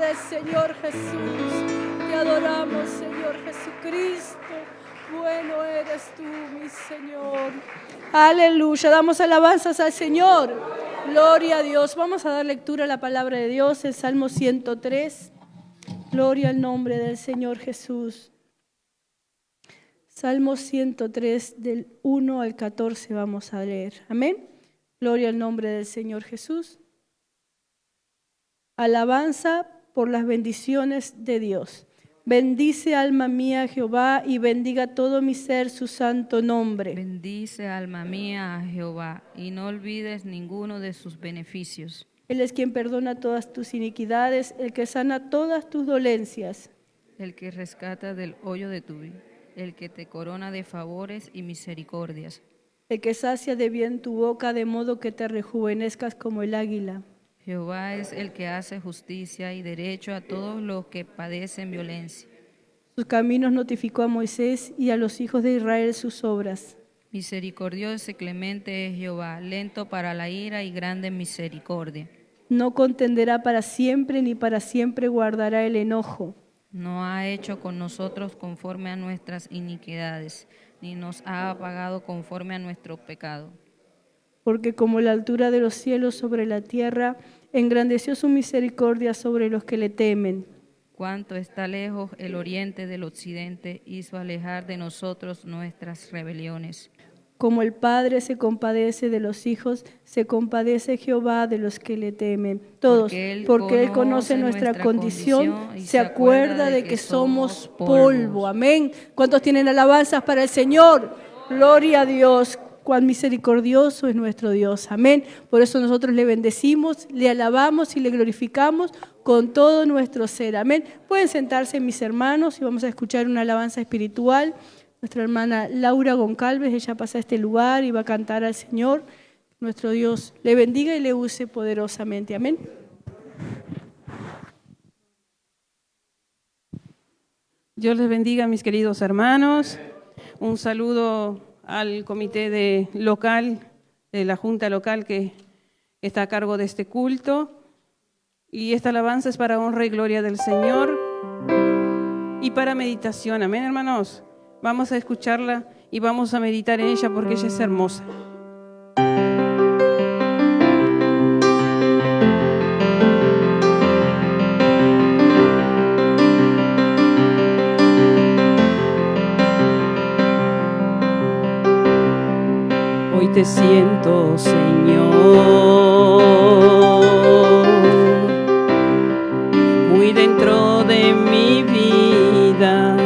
del Señor Jesús. Te adoramos, Señor Jesucristo. Bueno eres tú, mi Señor. Aleluya. Damos alabanzas al Señor. Gloria a Dios. Vamos a dar lectura a la palabra de Dios, el Salmo 103. Gloria al nombre del Señor Jesús. Salmo 103, del 1 al 14 vamos a leer. Amén. Gloria al nombre del Señor Jesús. Alabanza por las bendiciones de Dios. Bendice, alma mía, a Jehová, y bendiga todo mi ser su santo nombre. Bendice, alma mía, a Jehová, y no olvides ninguno de sus beneficios. Él es quien perdona todas tus iniquidades, el que sana todas tus dolencias. El que rescata del hoyo de tu vida, el que te corona de favores y misericordias. El que sacia de bien tu boca, de modo que te rejuvenezcas como el águila. Jehová es el que hace justicia y derecho a todos los que padecen violencia. Sus caminos notificó a Moisés y a los hijos de Israel sus obras. Misericordioso y clemente es Jehová, lento para la ira y grande en misericordia. No contenderá para siempre, ni para siempre guardará el enojo. No ha hecho con nosotros conforme a nuestras iniquidades, ni nos ha apagado conforme a nuestro pecado. Porque como la altura de los cielos sobre la tierra, engrandeció su misericordia sobre los que le temen. Cuánto está lejos el oriente del occidente, hizo alejar de nosotros nuestras rebeliones. Como el Padre se compadece de los hijos, se compadece Jehová de los que le temen. Todos, porque Él conoce nuestra condición y se acuerda de que somos polvo. Amén. ¿Cuántos tienen alabanzas para el Señor? Gloria a Dios. Cuán misericordioso es nuestro Dios. Amén. Por eso nosotros le bendecimos, le alabamos y le glorificamos con todo nuestro ser. Amén. Pueden sentarse mis hermanos y vamos a escuchar una alabanza espiritual. Nuestra hermana Laura Goncalves, ella pasa a este lugar y va a cantar al Señor. Nuestro Dios le bendiga y le use poderosamente. Amén. Dios les bendiga, mis queridos hermanos. Un saludo al comité local, de la Junta Local que está a cargo de este culto. Y esta alabanza es para honra y gloria del Señor y para meditación. Amén, hermanos. Vamos a escucharla y vamos a meditar en ella porque ella es hermosa. Hoy te siento, Señor, muy dentro de mi vida,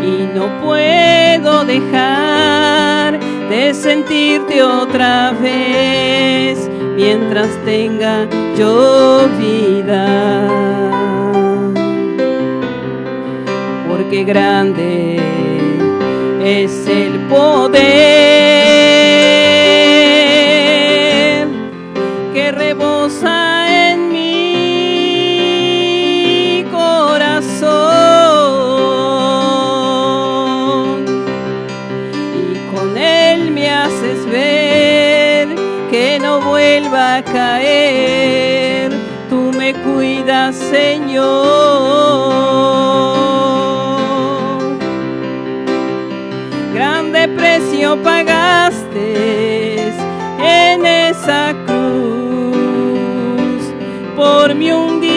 y no puedo dejar de sentirte otra vez mientras tenga yo vida, porque grande es el poder que rebosa en mi corazón, y con él me haces ver que no vuelva a caer. Tú me cuidas, Señor. Grande precio pagaste en esa cruz por mí un día.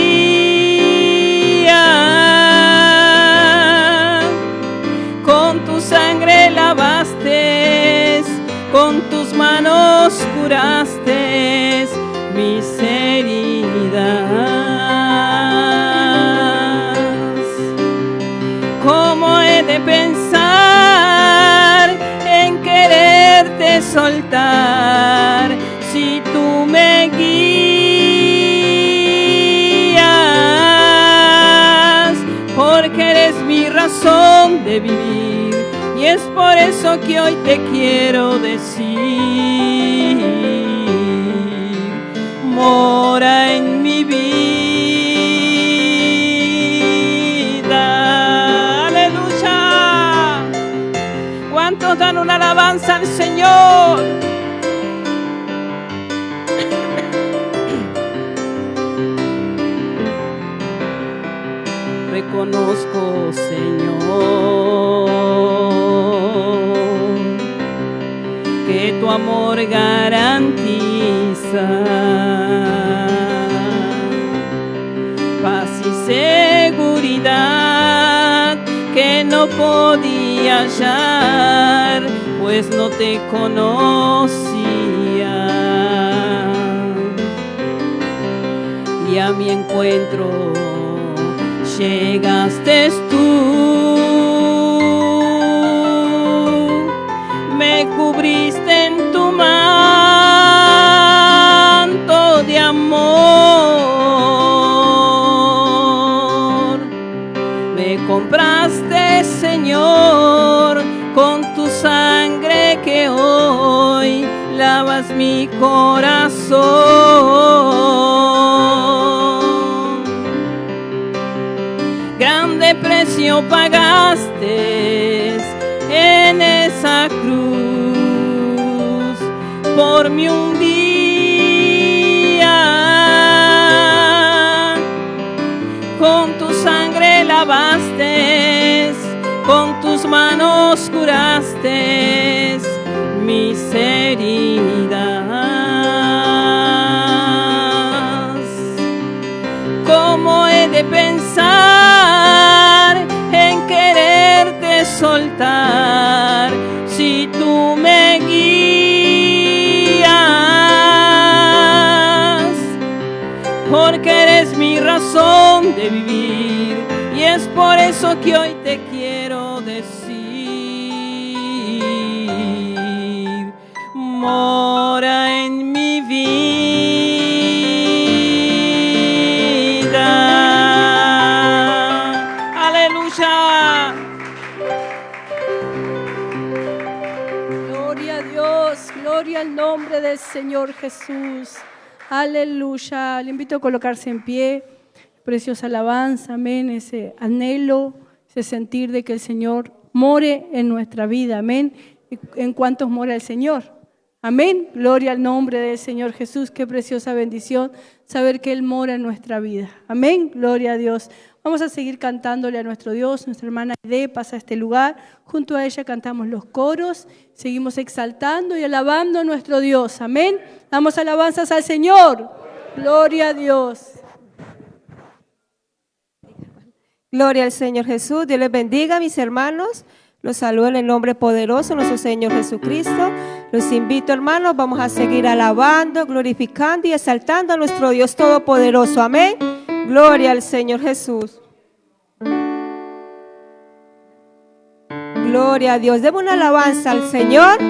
Con tu sangre lavaste, con tus manos curaste mis heridas. ¿Cómo he de pensar en quererte soltar si tú me guías? Porque eres mi razón de vivir y es por eso que hoy te quiero decir: mora en mi vida. ¿Cuántos dan una alabanza al Señor? reconozco, Señor, que tu amor garantiza paz y seguridad que no podía hallar, pues no te conocía. Y a mi encuentro llegaste tú, me cubriste en tu manto de amor, me compraste, Señor, con tu sangre que hoy lavas mi corazón. Grande precio pagaste en esa cruz por mí un día. Con tu sangre lavaste, con tus manos curaste mis heridas. ¿Cómo he de pensar en quererte soltar si tú me guías? Porque eres mi razón de vivir y es por eso que hoy te quiero decir: mora en mi vida. Aleluya. Gloria a Dios, gloria al nombre del Señor Jesús. Aleluya. Le invito a colocarse en pie. Preciosa alabanza, amén. Ese anhelo, ese sentir de que el Señor more en nuestra vida, amén. ¿En cuántos mora el Señor? Amén. Gloria al nombre del Señor Jesús. Qué preciosa bendición saber que Él mora en nuestra vida. Amén. Gloria a Dios. Vamos a seguir cantándole a nuestro Dios. Nuestra hermana Aide pasa a este lugar. Junto a ella cantamos los coros. Seguimos exaltando y alabando a nuestro Dios. Amén. Damos alabanzas al Señor. Gloria a Dios. Gloria al Señor Jesús. Dios les bendiga, mis hermanos. Los saludo en el nombre poderoso de nuestro Señor Jesucristo. Los invito, hermanos, vamos a seguir alabando, glorificando y exaltando a nuestro Dios Todopoderoso. Amén. Gloria al Señor Jesús. Gloria a Dios. Demos una alabanza al Señor.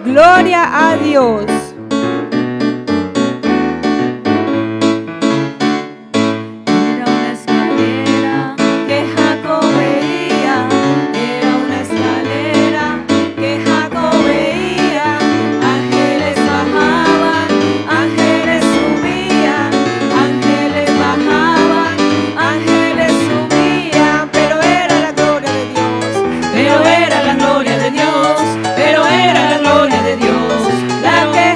Gloria a Dios. Pero era la gloria de Dios, la que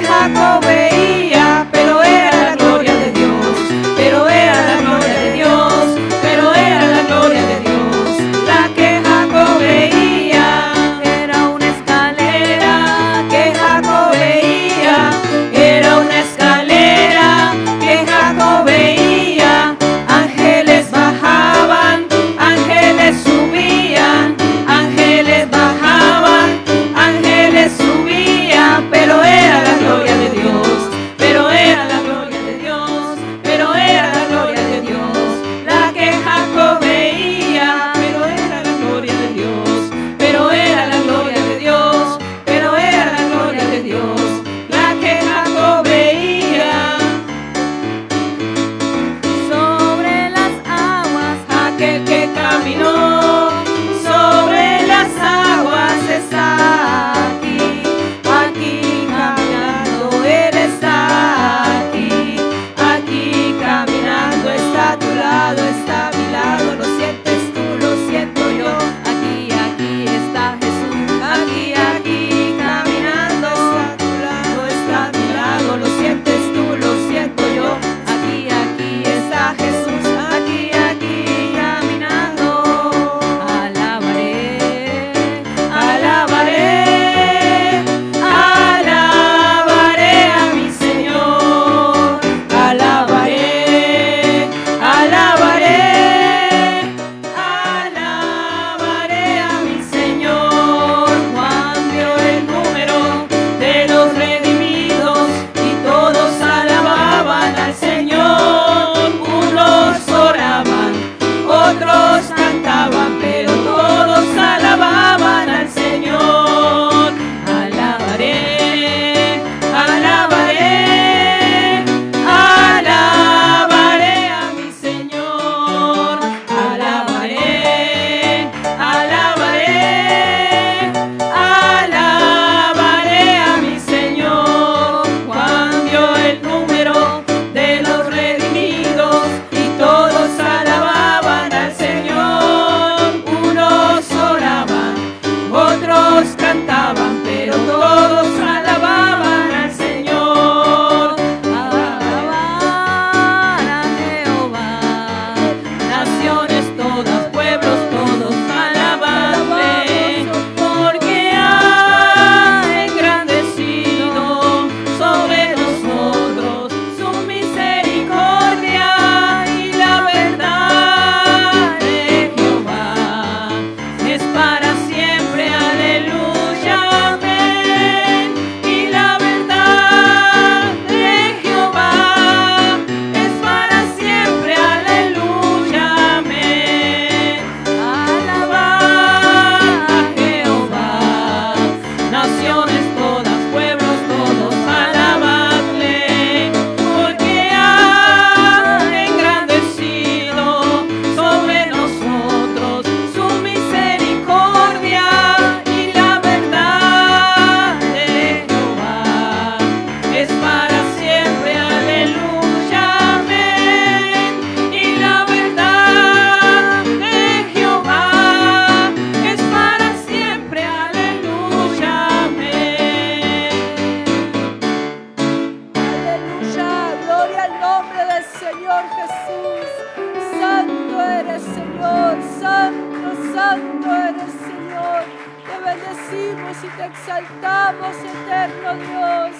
Señor. Santo, santo eres, Señor. Te bendecimos y te exaltamos, eterno Dios.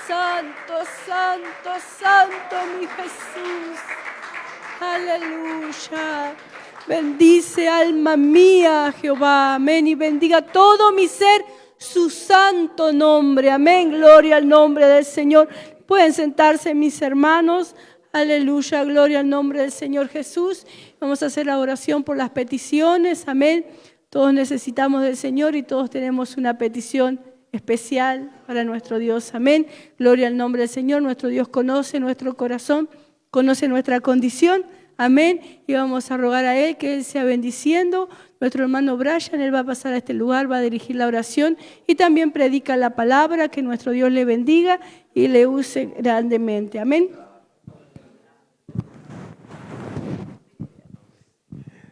Santo, santo, santo, mi Jesús. Aleluya. Bendice, alma mía, Jehová. Amén. Y bendiga todo mi ser su santo nombre. Amén. Gloria al nombre del Señor. Pueden sentarse, mis hermanos. Aleluya. Gloria al nombre del Señor Jesús. Vamos a hacer la oración por las peticiones. Amén. Todos necesitamos del Señor y todos tenemos una petición especial para nuestro Dios. Amén. Gloria al nombre del Señor. Nuestro Dios conoce nuestro corazón, conoce nuestra condición. Amén. Y vamos a rogar a Él que Él sea bendiciendo. Nuestro hermano Brian, Él va a pasar a este lugar, va a dirigir la oración y también predica la palabra. Que nuestro Dios le bendiga y le use grandemente. Amén.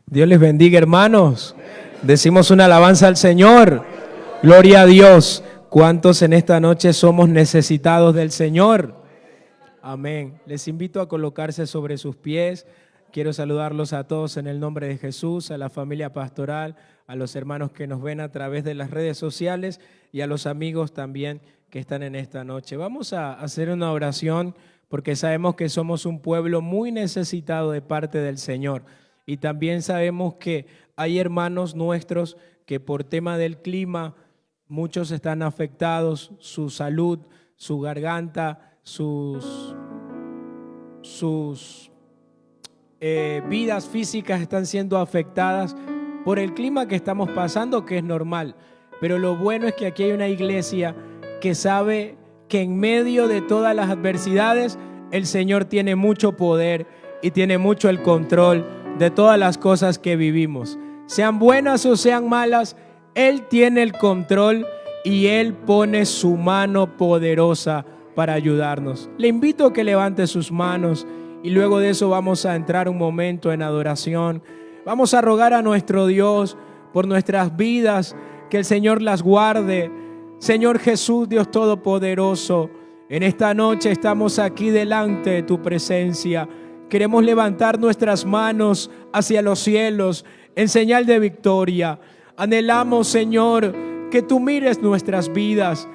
Dios les bendiga, hermanos. Decimos una alabanza al Señor. Gloria a Dios. ¿Cuántos en esta noche somos necesitados del Señor? Amén. Les invito a colocarse sobre sus pies. Quiero saludarlos a todos en el nombre de Jesús, a la familia pastoral, a los hermanos que nos ven a través de las redes sociales y a los amigos también que están en esta noche. Vamos a hacer una oración porque sabemos que somos un pueblo muy necesitado de parte del Señor. Y también sabemos que hay hermanos nuestros que por tema del clima, muchos están afectados, su salud, su garganta, sus vidas físicas están siendo afectadas por el clima que estamos pasando, que es normal. Pero lo bueno es que aquí hay una iglesia que sabe que en medio de todas las adversidades, el Señor tiene mucho poder y tiene mucho el control de todas las cosas que vivimos. Sean buenas o sean malas, Él tiene el control y Él pone su mano poderosa para ayudarnos. Le invito a que levante sus manos y luego de eso vamos a entrar un momento en adoración. Vamos a rogar a nuestro Dios por nuestras vidas, que el Señor las guarde. Señor Jesús, Dios Todopoderoso, en esta noche estamos aquí delante de tu presencia. Queremos levantar nuestras manos hacia los cielos en señal de victoria. Anhelamos, Señor, que tú mires nuestras vidas.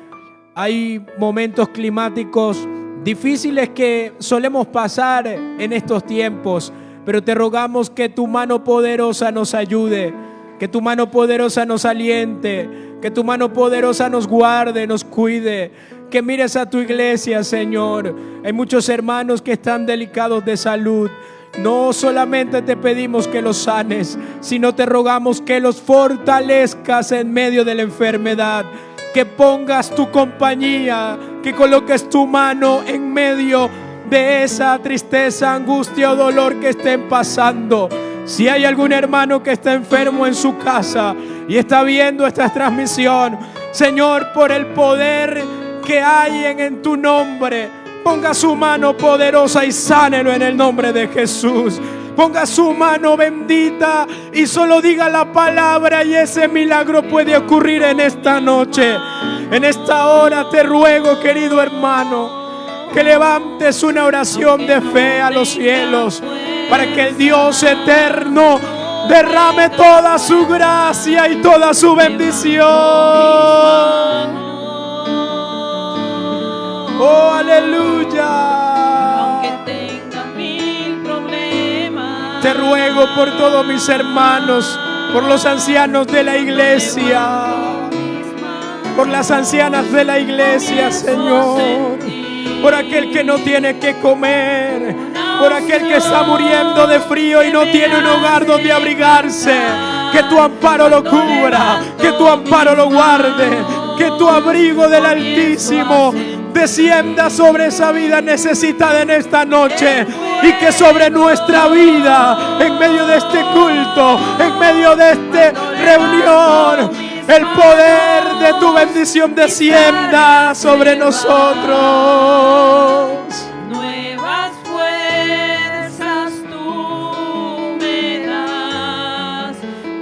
Hay momentos climáticos difíciles que solemos pasar en estos tiempos, pero te rogamos que tu mano poderosa nos ayude, que tu mano poderosa nos aliente, que tu mano poderosa nos guarde, nos cuide. Que mires a tu iglesia, Señor. Hay muchos hermanos que están delicados de salud. No solamente te pedimos que los sanes, sino te rogamos que los fortalezcas en medio de la enfermedad. Que pongas tu compañía, que coloques tu mano en medio de esa tristeza, angustia o dolor que estén pasando. Si hay algún hermano que está enfermo en su casa y está viendo esta transmisión, Señor, por el poder que hay en tu nombre, ponga su mano poderosa y sánelo en el nombre de Jesús. Ponga su mano bendita y solo diga la palabra y ese milagro puede ocurrir en esta noche. En esta hora te ruego, querido hermano, que levantes una oración de fe a los cielos para que el Dios eterno derrame toda su gracia y toda su bendición. Oh, aleluya. Aunque tenga mil problemas, te ruego por todos mis hermanos, por los ancianos de la iglesia, por las ancianas de la iglesia, Señor, por aquel que no tiene que comer, por aquel que está muriendo de frío y no tiene un hogar donde abrigarse. Que tu amparo lo cubra, que tu amparo lo guarde, que tu abrigo del Altísimo descienda sobre esa vida necesitada en esta noche y que sobre nuestra vida, en medio de este culto, en medio de esta reunión, el poder de tu bendición descienda sobre nosotros. nuevas fuerzas tú me das.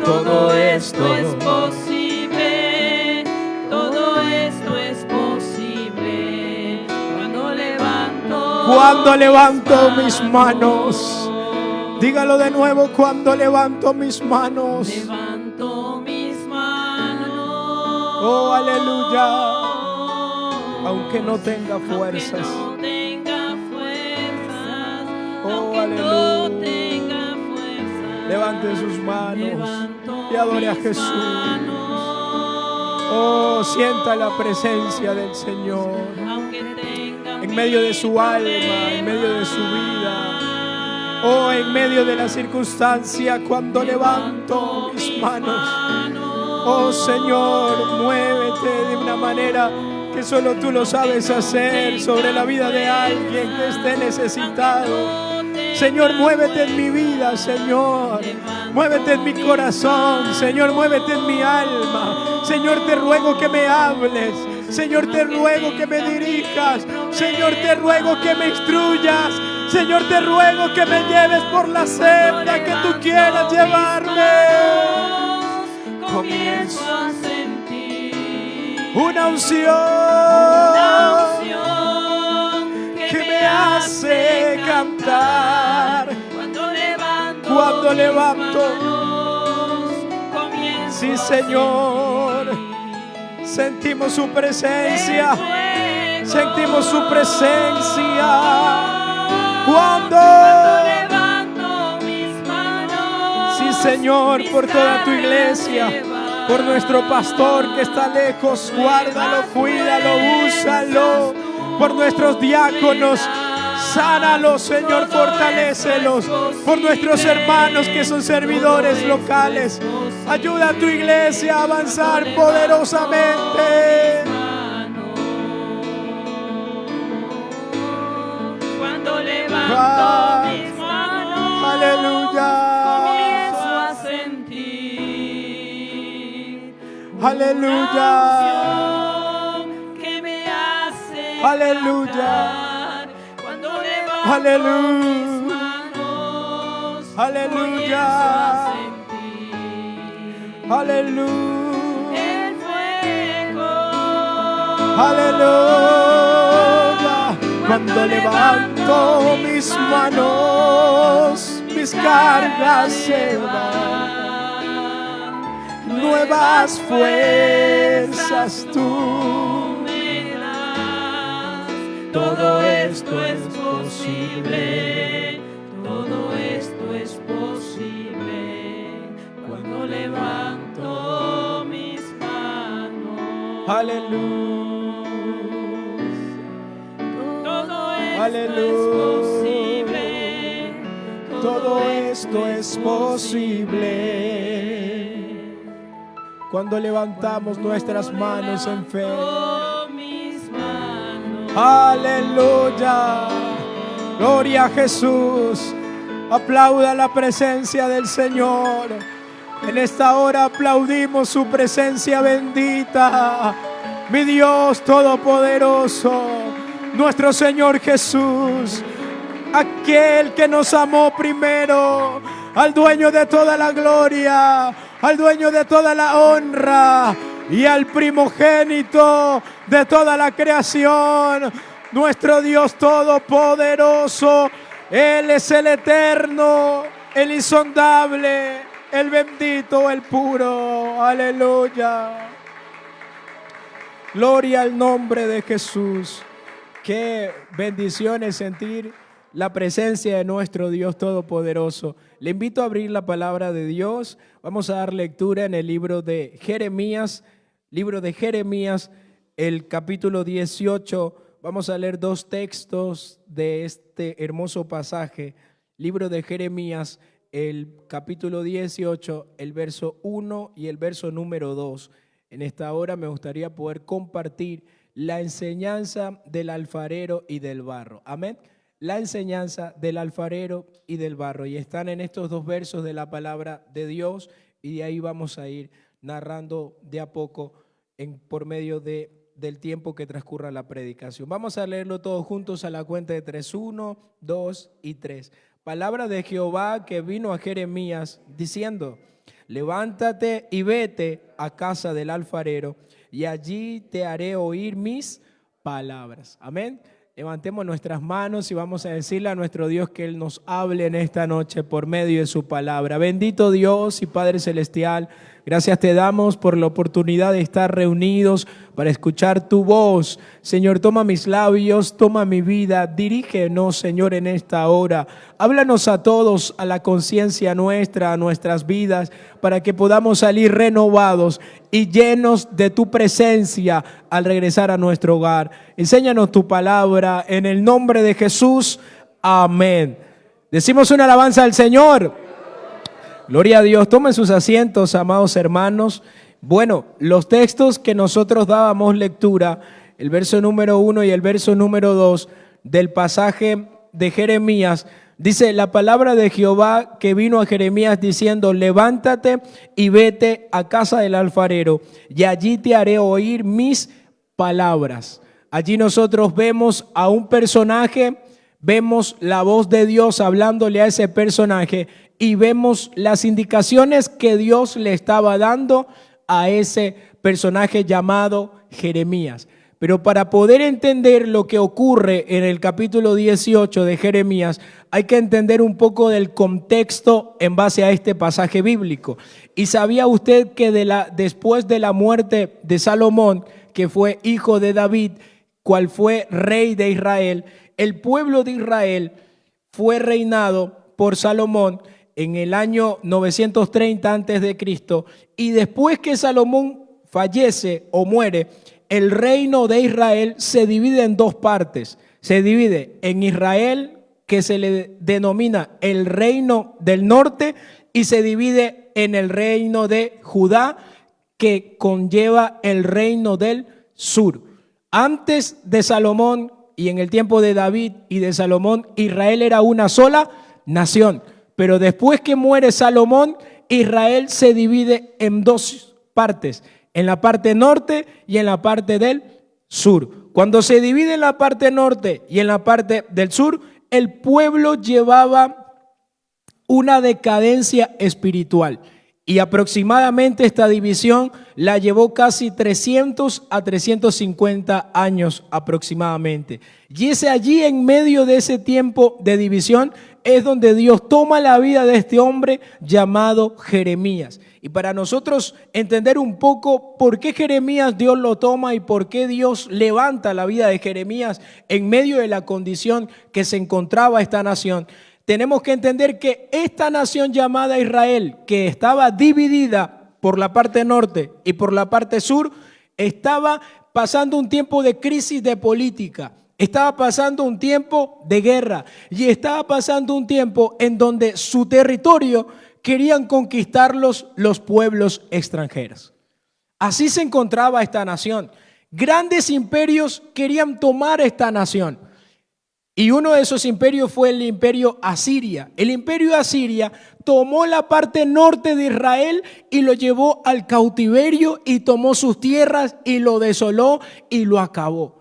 Todo esto es posible, todo esto es posible. Cuando levanto mis manos, Dígalo de nuevo: cuando levanto mis manos. Levanto mis manos. Oh, aleluya. Aunque no tenga fuerzas. Oh, aleluya. Levante sus manos y adore a Jesús. Oh, sienta la presencia del Señor en medio de su alma, en medio de su vida. Oh, en medio de la circunstancia, cuando levanto mis manos. Oh, Señor, muévete de una manera que solo tú lo sabes hacer sobre la vida de alguien que esté necesitado. Señor, muévete en mi vida, Señor. Muévete en mi corazón, Señor, muévete en mi alma. Señor, te ruego que me hables. Señor, te ruego que me dirijas. Señor, te ruego que me instruyas. Señor, te ruego que me lleves por la senda que tú quieras llevarme. Comienzo a sentir una unción que me hace cantar. Cuando levanto, sí, Señor, sentimos su presencia, sentimos su presencia. Cuando levanto mis manos, sí, Señor, por toda tu iglesia, por nuestro pastor que está lejos, guárdalo, cuídalo, úsalo, por nuestros diáconos. Sánalos, Señor, fortalécelos. Por nuestros hermanos que son servidores locales. Ayuda a tu iglesia a avanzar poderosamente. Cuando levanto mis manos, aleluya, comienzo a sentir, aleluya, que me hace, aleluya. Aleluya, aleluya, aleluya, el fuego, aleluya. Cuando levanto mis manos, mis cargas se van, nuevas fuerzas tú me das. Todo esto es posible, todo esto es posible cuando levanto mis manos. Aleluya, todo esto es posible, todo esto es posible cuando levantamos nuestras manos en fe. Aleluya. Gloria a Jesús. Aplauda la presencia del Señor. En esta hora aplaudimos su presencia bendita. Mi Dios todopoderoso, nuestro Señor Jesús, aquel que nos amó primero, al dueño de toda la gloria, al dueño de toda la honra y al primogénito de toda la creación, nuestro Dios todopoderoso. Él es el eterno, el insondable, el bendito, el puro. Aleluya. Gloria al nombre de Jesús. Qué bendiciones sentir la presencia de nuestro Dios todopoderoso. Le invito a abrir la palabra de Dios. Vamos a dar lectura en el libro de Jeremías, el capítulo 18. Vamos a leer dos textos de este hermoso pasaje. Libro de Jeremías, el capítulo 18, el verso 1 y el verso número 2. En esta hora me gustaría poder compartir la enseñanza del alfarero y del barro. Amén. La enseñanza del alfarero y del barro. Y están en estos dos versos de la palabra de Dios. Y de ahí vamos a ir narrando de a poco por medio del tiempo que transcurra la predicación. Vamos a leerlo todos juntos a la cuenta de 3, 1, 2 y 3. Palabra de Jehová que vino a Jeremías diciendo: levántate y vete a casa del alfarero, y allí te haré oír mis palabras. Amén. Levantemos nuestras manos y vamos a decirle a nuestro Dios que Él nos hable en esta noche por medio de su palabra. Bendito Dios y Padre Celestial, gracias te damos por la oportunidad de estar reunidos para escuchar tu voz. Señor, toma mis labios, toma mi vida, dirígenos, Señor, en esta hora. Háblanos a todos, a la conciencia nuestra, a nuestras vidas, para que podamos salir renovados y llenos de tu presencia al regresar a nuestro hogar. Enséñanos tu palabra en el nombre de Jesús. Amén. Decimos una alabanza al Señor. Gloria a Dios. Tomen sus asientos, amados hermanos. Bueno, los textos que nosotros dábamos lectura, el verso número 1 y el verso número 2 del pasaje de Jeremías, dice la palabra de Jehová que vino a Jeremías diciendo: levántate y vete a casa del alfarero, y allí te haré oír mis palabras. Allí nosotros vemos a un personaje, vemos la voz de Dios hablándole a ese personaje y vemos las indicaciones que Dios le estaba dando a ese personaje llamado Jeremías. Pero para poder entender lo que ocurre en el capítulo 18 de Jeremías, hay que entender un poco del contexto en base a este pasaje bíblico. ¿Y sabía usted que después de la muerte de Salomón, que fue hijo de David, cual fue rey de Israel, el pueblo de Israel fue reinado por Salomón en el año 930 a.C., y después que Salomón fallece o muere, el reino de Israel se divide en dos partes. Se divide en Israel, que se le denomina el reino del norte, y se divide en el reino de Judá, que conlleva el reino del sur. Antes de Salomón y en el tiempo de David y de Salomón, Israel era una sola nación. Pero después que muere Salomón, Israel se divide en dos partes, en la parte norte y en la parte del sur. Cuando se divide en la parte norte y en la parte del sur, el pueblo llevaba una decadencia espiritual. Y aproximadamente esta división la llevó casi 300 a 350 años aproximadamente. Y es allí, en medio de ese tiempo de división, es donde Dios toma la vida de este hombre llamado Jeremías. Y para nosotros entender un poco por qué Jeremías Dios lo toma y por qué Dios levanta la vida de Jeremías en medio de la condición que se encontraba esta nación, tenemos que entender que esta nación llamada Israel, que estaba dividida por la parte norte y por la parte sur, estaba pasando un tiempo de crisis de política, estaba pasando un tiempo de guerra y estaba pasando un tiempo en donde su territorio querían conquistarlos los pueblos extranjeros. Así se encontraba esta nación. Grandes imperios querían tomar esta nación. Y uno de esos imperios fue el imperio Asiria. El imperio Asiria tomó la parte norte de Israel y lo llevó al cautiverio y tomó sus tierras y lo desoló y lo acabó.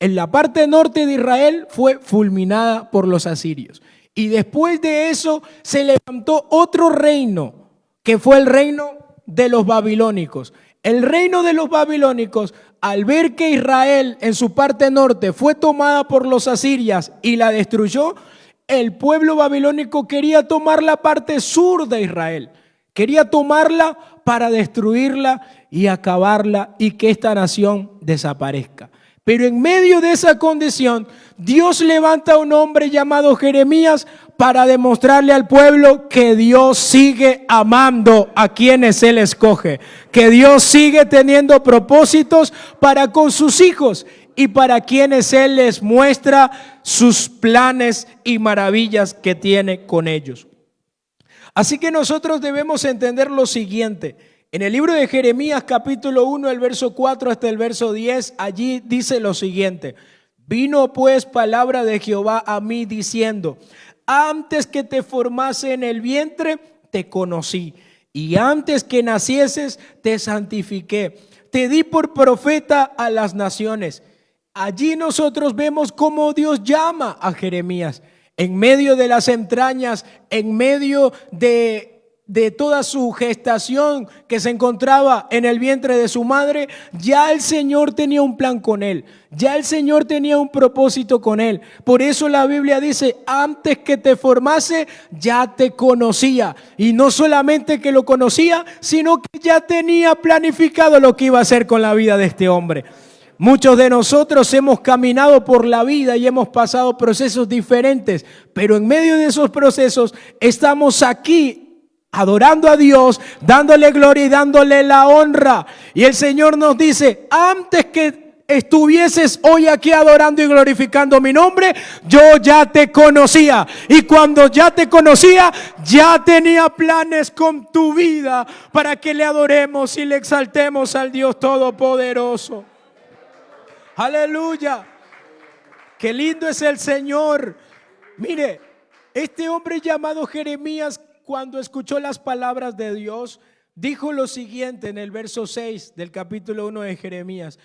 En la parte norte de Israel fue fulminada por los asirios. Y después de eso se levantó otro reino, que fue el reino de los babilónicos. El reino de los babilónicos, al ver que Israel en su parte norte fue tomada por los asirias y la destruyó, el pueblo babilónico quería tomar la parte sur de Israel. Quería tomarla para destruirla y acabarla y que esta nación desaparezca. Pero en medio de esa condición, Dios levanta a un hombre llamado Jeremías para demostrarle al pueblo que Dios sigue amando a quienes Él escoge, que Dios sigue teniendo propósitos para con sus hijos y para quienes Él les muestra sus planes y maravillas que tiene con ellos. Así que nosotros debemos entender lo siguiente. En el libro de Jeremías capítulo 1, el verso 4 hasta el verso 10, allí dice lo siguiente: vino pues palabra de Jehová a mí diciendo: antes que te formase en el vientre, te conocí, y antes que nacieses, te santifiqué. Te di por profeta a las naciones. Allí nosotros vemos cómo Dios llama a Jeremías. En medio de las entrañas, en medio de de toda su gestación que se encontraba en el vientre de su madre, ya el Señor tenía un plan con él, ya el Señor tenía un propósito con él. Por eso la Biblia dice, antes que te formase, ya te conocía. Y no solamente que lo conocía, sino que ya tenía planificado lo que iba a hacer con la vida de este hombre. Muchos de nosotros hemos caminado por la vida y hemos pasado procesos diferentes, pero en medio de esos procesos estamos aquí adorando a Dios, dándole gloria y dándole la honra. Y el Señor nos dice, antes que estuvieses hoy aquí adorando y glorificando mi nombre, yo ya te conocía. Y cuando ya te conocía, ya tenía planes con tu vida para que le adoremos y le exaltemos al Dios Todopoderoso. Aleluya. Qué lindo es el Señor. Mire, este hombre llamado Jeremías, cuando escuchó las palabras de Dios, dijo lo siguiente en el verso 6 del capítulo 1 de Jeremías.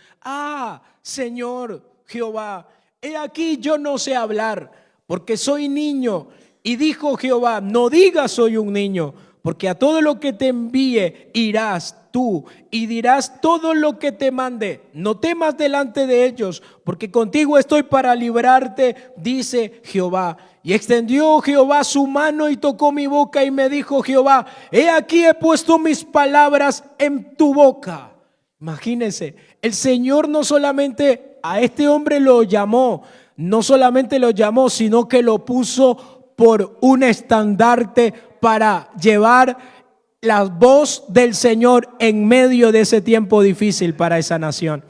Señor Jehová, he aquí yo no sé hablar, porque soy niño. Y dijo Jehová, no digas soy un niño, porque a todo lo que te envíe irás tú y dirás todo lo que te mande. No temas delante de ellos, porque contigo estoy para librarte, dice Jehová. Y extendió Jehová su mano y tocó mi boca y me dijo Jehová, he aquí he puesto mis palabras en tu boca. Imagínense, el Señor no solamente a este hombre lo llamó, no solamente lo llamó, sino que lo puso por un estandarte para llevar la voz del Señor en medio de ese tiempo difícil para esa nación.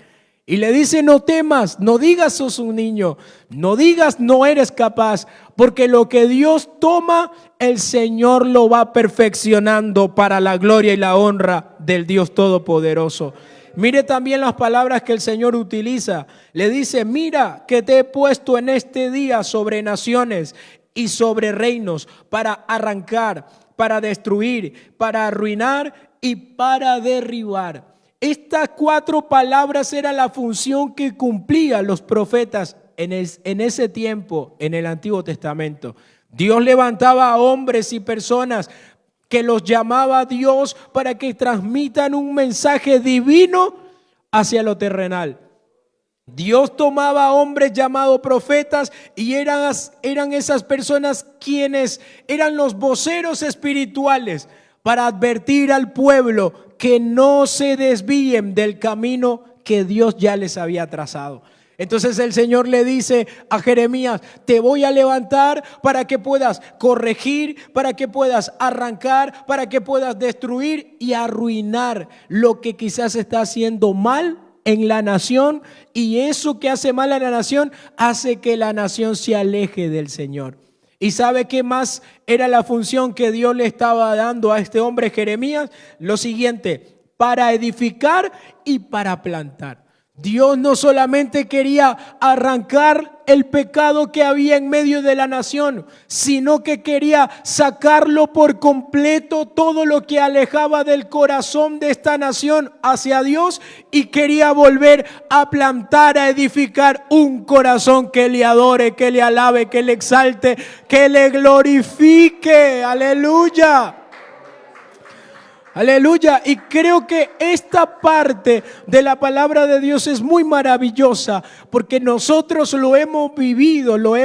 Y le dice, no temas, no digas sos un niño, no digas no eres capaz, porque lo que Dios toma, el Señor lo va perfeccionando para la gloria y la honra del Dios Todopoderoso. Mire también las palabras que el Señor utiliza. Le dice, mira que te he puesto en este día sobre naciones y sobre reinos para arrancar, para destruir, para arruinar y para derribar. Estas 4 palabras era la función que cumplían los profetas en ese tiempo, en el Antiguo Testamento. Dios levantaba a hombres y personas que los llamaba a Dios para que transmitan un mensaje divino hacia lo terrenal. Dios tomaba a hombres llamados profetas y eran esas personas quienes eran los voceros espirituales para advertir al pueblo que no se desvíen del camino que Dios ya les había trazado. Entonces el Señor le dice a Jeremías, te voy a levantar para que puedas corregir, para que puedas arrancar, para que puedas destruir y arruinar lo que quizás está haciendo mal en la nación, y eso que hace mal a la nación hace que la nación se aleje del Señor. ¿Y sabe qué más era la función que Dios le estaba dando a este hombre Jeremías? Lo siguiente, para edificar y para plantar. Dios no solamente quería arrancar el pecado que había en medio de la nación, sino que quería sacarlo por completo, todo lo que alejaba del corazón de esta nación hacia Dios, y quería volver a plantar, a edificar un corazón que le adore, que le alabe, que le exalte, que le glorifique. Aleluya. Aleluya. Y creo que esta parte de la palabra de Dios es muy maravillosa, porque nosotros lo hemos vivido, lo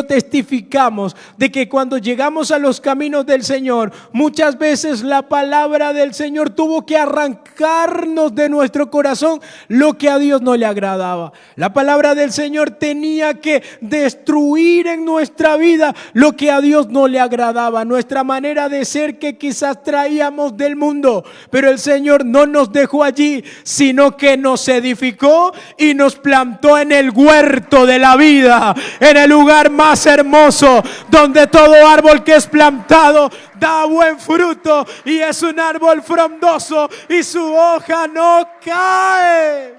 testificamos, de que cuando llegamos a los caminos del Señor, muchas veces la palabra del Señor tuvo que arrancarnos de nuestro corazón lo que a Dios no le agradaba. La palabra del Señor tenía que destruir en nuestra vida lo que a Dios no le agradaba, nuestra manera de ser que quizás traíamos del mundo, pero el Señor no nos dejó allí, sino que nos edificó y nos plantó en el huerto de la vida, en el lugar más hermoso, donde todo árbol que es plantado da buen fruto y es un árbol frondoso y su hoja no cae.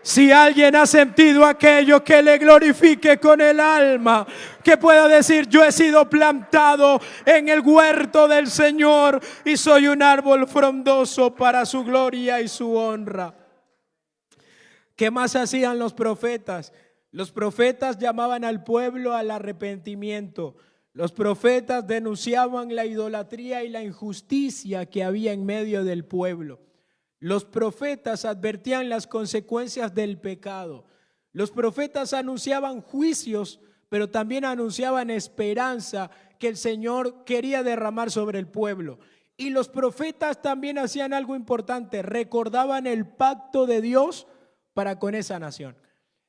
Si alguien ha sentido aquello, que le glorifique con el alma, que pueda decir, yo he sido plantado en el huerto del Señor y soy un árbol frondoso para su gloria y su honra. ¿Qué más hacían los profetas? Los profetas llamaban al pueblo al arrepentimiento. Los profetas denunciaban la idolatría y la injusticia que había en medio del pueblo. Los profetas advertían las consecuencias del pecado. Los profetas anunciaban juicios, pero también anunciaban esperanza que el Señor quería derramar sobre el pueblo. Y los profetas también hacían algo importante, recordaban el pacto de Dios para con esa nación.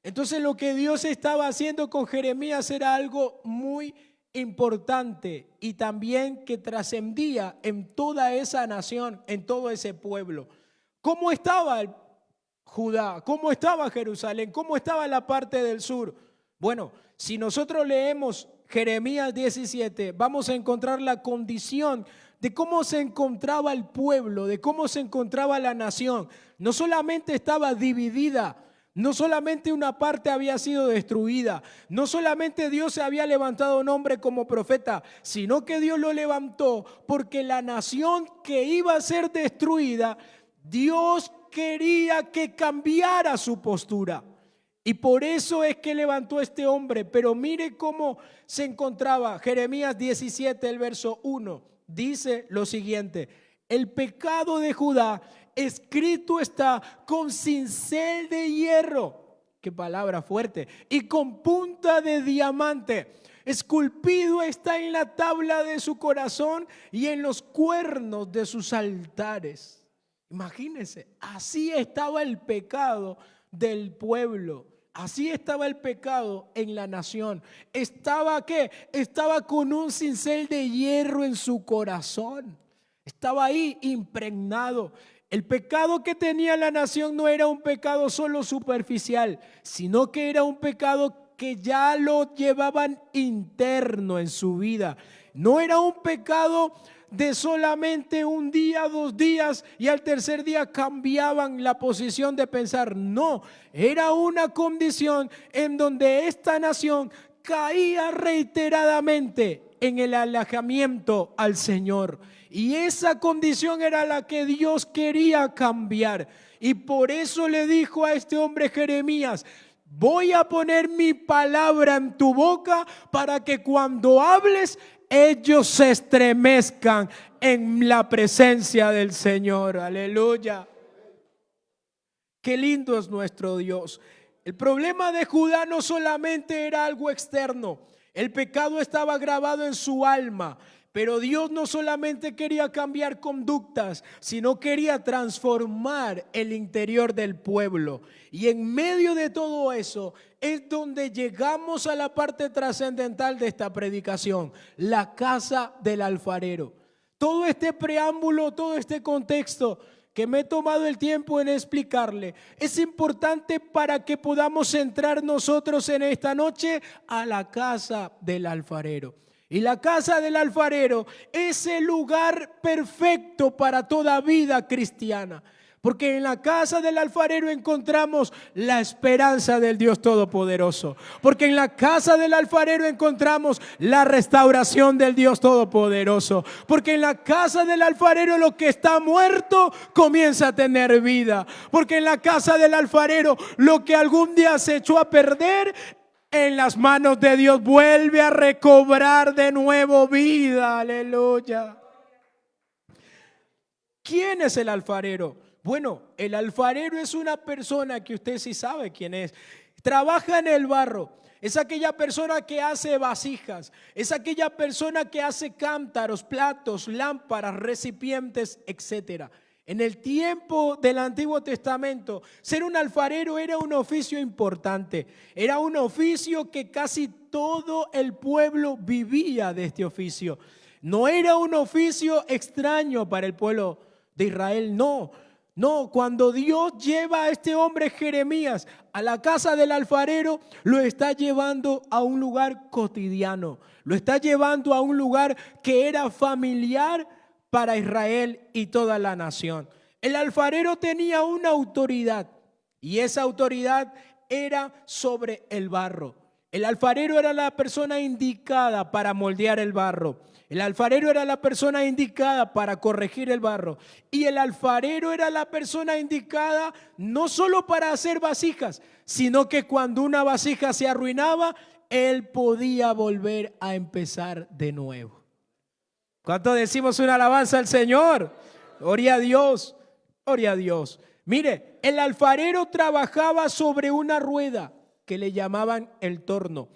Entonces lo que Dios estaba haciendo con Jeremías era algo muy importante y también que trascendía en toda esa nación, en todo ese pueblo. ¿Cómo estaba Judá? ¿Cómo estaba Jerusalén? ¿Cómo estaba la parte del sur? Bueno, si nosotros leemos Jeremías 17, vamos a encontrar la condición de cómo se encontraba el pueblo, de cómo se encontraba la nación. No solamente estaba dividida, no solamente una parte había sido destruida, no solamente Dios se había levantado un hombre como profeta, sino que Dios lo levantó porque la nación que iba a ser destruida, Dios quería que cambiara su postura. Y por eso es que levantó este hombre. Pero mire cómo se encontraba. Jeremías 17, el verso 1, dice lo siguiente: el pecado de Judá escrito está con cincel de hierro. Qué palabra fuerte. Y con punta de diamante. Esculpido está en la tabla de su corazón y en los cuernos de sus altares. Imagínense, así estaba el pecado del pueblo. Así estaba el pecado en la nación. ¿Estaba qué? Estaba con un cincel de hierro en su corazón. Estaba ahí impregnado. El pecado que tenía la nación no era un pecado solo superficial, sino que era un pecado que ya lo llevaban interno en su vida. No era un pecado de solamente un día, 2 días y al tercer día cambiaban la posición de pensar. No, era una condición en donde esta nación caía reiteradamente en el alejamiento al Señor. Y esa condición era la que Dios quería cambiar. Y por eso le dijo a este hombre Jeremías: voy a poner mi palabra en tu boca para que cuando hables ellos se estremezcan en la presencia del Señor. Aleluya. Qué lindo es nuestro Dios. El problema de Judá no solamente era algo externo. El pecado estaba grabado en su alma. Pero Dios no solamente quería cambiar conductas, sino quería transformar el interior del pueblo. Y en medio de todo eso es donde llegamos a la parte trascendental de esta predicación: la casa del alfarero. Todo este preámbulo, todo este contexto que me he tomado el tiempo en explicarle, es importante para que podamos entrar nosotros en esta noche a la casa del alfarero. Y la casa del alfarero es el lugar perfecto para toda vida cristiana. Porque en la casa del alfarero encontramos la esperanza del Dios Todopoderoso. Porque en la casa del alfarero encontramos la restauración del Dios Todopoderoso. Porque en la casa del alfarero lo que está muerto comienza a tener vida. Porque en la casa del alfarero lo que algún día se echó a perder, en las manos de Dios vuelve a recobrar de nuevo vida. Aleluya. ¿Quién es el alfarero? Bueno, el alfarero es una persona que usted sí sabe quién es. Trabaja en el barro. Es aquella persona que hace vasijas. Es aquella persona que hace cántaros, platos, lámparas, recipientes, etcétera. En el tiempo del Antiguo Testamento, ser un alfarero era un oficio importante. Era un oficio que casi todo el pueblo vivía de este oficio. No era un oficio extraño para el pueblo de Israel, no. No, cuando Dios lleva a este hombre Jeremías a la casa del alfarero, lo está llevando a un lugar cotidiano. Lo está llevando a un lugar que era familiar para Israel y toda la nación. El alfarero tenía una autoridad y esa autoridad era sobre el barro. El alfarero era la persona indicada para moldear el barro. El alfarero era la persona indicada para corregir el barro. Y el alfarero era la persona indicada no solo para hacer vasijas, sino que cuando una vasija se arruinaba, él podía volver a empezar de nuevo. ¿Cuánto decimos una alabanza al Señor? Gloria a Dios, gloria a Dios. Mire, el alfarero trabajaba sobre una rueda que le llamaban el torno.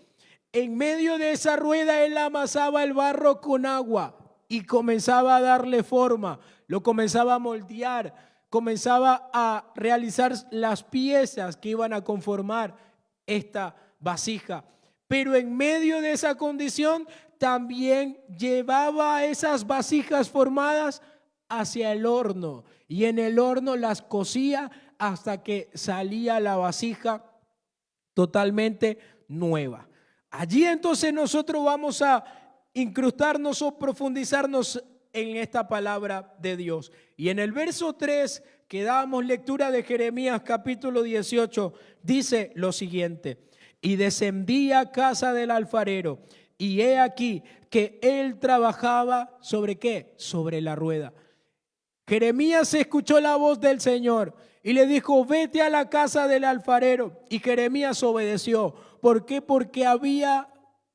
En medio de esa rueda él amasaba el barro con agua y comenzaba a darle forma, lo comenzaba a moldear, comenzaba a realizar las piezas que iban a conformar esta vasija. Pero en medio de esa condición también llevaba esas vasijas formadas hacia el horno y en el horno las cocía hasta que salía la vasija totalmente nueva. Allí entonces nosotros vamos a incrustarnos o profundizarnos en esta palabra de Dios. Y en el verso 3 que dábamos lectura de Jeremías capítulo 18 dice lo siguiente: y descendí a casa del alfarero, y he aquí que él trabajaba ¿sobre qué? Sobre la rueda. Jeremías escuchó la voz del Señor y le dijo: vete a la casa del alfarero. Y Jeremías obedeció. ¿Por qué? Porque había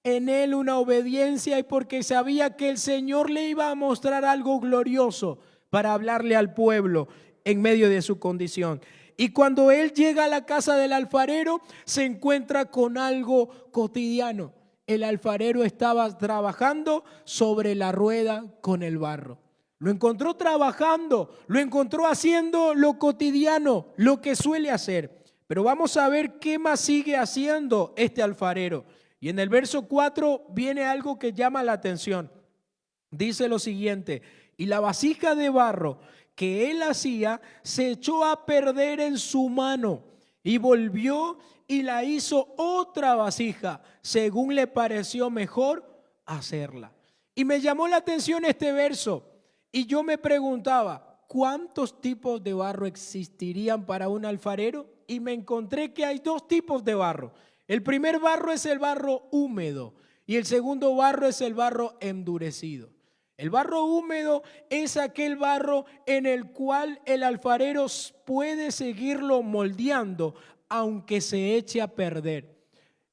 en él una obediencia y porque sabía que el Señor le iba a mostrar algo glorioso para hablarle al pueblo en medio de su condición. Y cuando él llega a la casa del alfarero, se encuentra con algo cotidiano. El alfarero estaba trabajando sobre la rueda con el barro. Lo encontró trabajando, lo encontró haciendo lo cotidiano, lo que suele hacer. Pero vamos a ver qué más sigue haciendo este alfarero. Y en el verso 4 viene algo que llama la atención. Dice lo siguiente: y la vasija de barro que él hacía se echó a perder en su mano, y volvió y la hizo otra vasija, según le pareció mejor hacerla. Y me llamó la atención este verso, y yo me preguntaba, ¿cuántos tipos de barro existirían para un alfarero? Y me encontré que hay dos tipos de barro. El primer barro es el barro húmedo y el segundo barro es el barro endurecido. El barro húmedo es aquel barro en el cual el alfarero puede seguirlo moldeando aunque se eche a perder.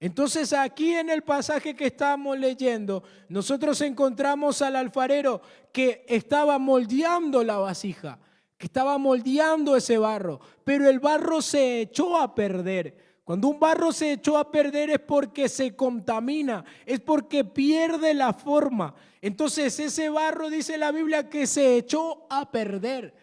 Entonces aquí en el pasaje que estamos leyendo, nosotros encontramos al alfarero que estaba moldeando la vasija, que estaba moldeando ese barro, pero el barro se echó a perder. Cuando un barro se echó a perder es porque se contamina, es porque pierde la forma. Entonces ese barro, dice la Biblia, que se echó a perder.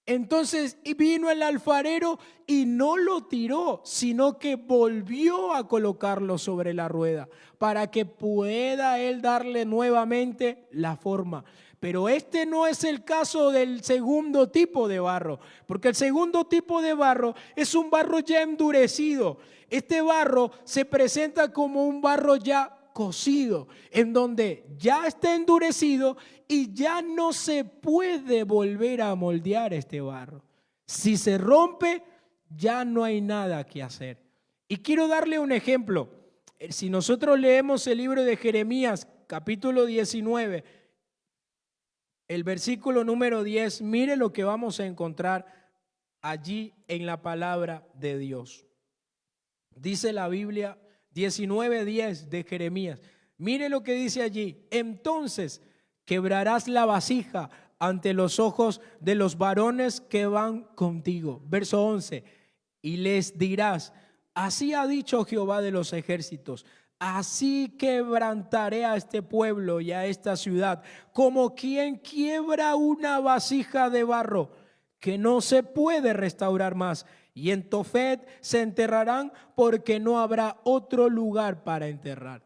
Entonces vino el alfarero y no lo tiró, sino que volvió a colocarlo sobre la rueda para que pueda él darle nuevamente la forma. Pero este no es el caso del segundo tipo de barro, porque el segundo tipo de barro es un barro ya endurecido. Este barro se presenta como un barro ya cocido, en donde ya está endurecido y ya no se puede volver a moldear este barro. Si se rompe, ya no hay nada que hacer. Y quiero darle un ejemplo. Si nosotros leemos el libro de Jeremías, capítulo 19, el versículo número 10, mire lo que vamos a encontrar allí en la palabra de Dios. Dice la Biblia 19:10 de Jeremías. Mire lo que dice allí: entonces quebrarás la vasija ante los ojos de los varones que van contigo. Verso 11, y les dirás: así ha dicho Jehová de los ejércitos, así quebrantaré a este pueblo y a esta ciudad, como quien quiebra una vasija de barro que no se puede restaurar más. Y en Tofet se enterrarán porque no habrá otro lugar para enterrar.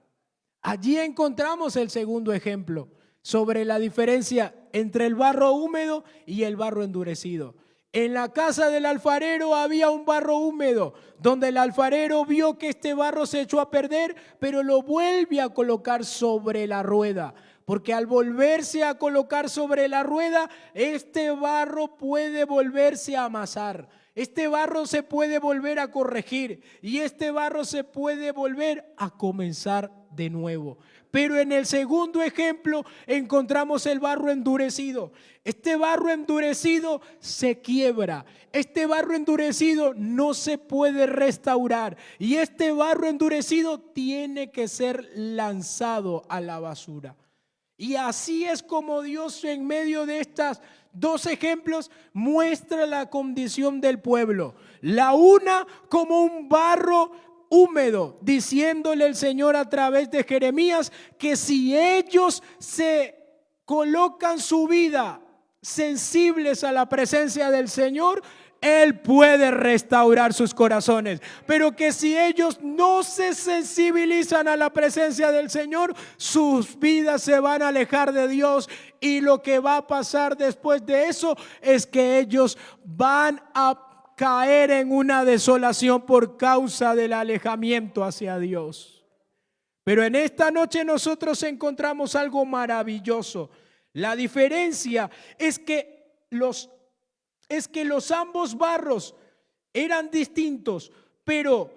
Allí encontramos el segundo ejemplo sobre la diferencia entre el barro húmedo y el barro endurecido. En la casa del alfarero había un barro húmedo, donde el alfarero vio que este barro se echó a perder, pero lo vuelve a colocar sobre la rueda. Porque al volverse a colocar sobre la rueda, este barro puede volverse a amasar. Este barro se puede volver a corregir y este barro se puede volver a comenzar de nuevo. Pero en el segundo ejemplo encontramos el barro endurecido. Este barro endurecido se quiebra. Este barro endurecido no se puede restaurar. Y este barro endurecido tiene que ser lanzado a la basura. Y así es como Dios, en medio de estos dos ejemplos, muestra la condición del pueblo. La una como un barro húmedo, diciéndole el Señor a través de Jeremías que si ellos se colocan su vida sensibles a la presencia del Señor, Él puede restaurar sus corazones. Pero que si ellos no se sensibilizan a la presencia del Señor, sus vidas se van a alejar de Dios. Y lo que va a pasar después de eso es que ellos van a caer en una desolación por causa del alejamiento hacia Dios. Pero en esta noche nosotros encontramos algo maravilloso. La diferencia es que los ambos barros eran distintos, pero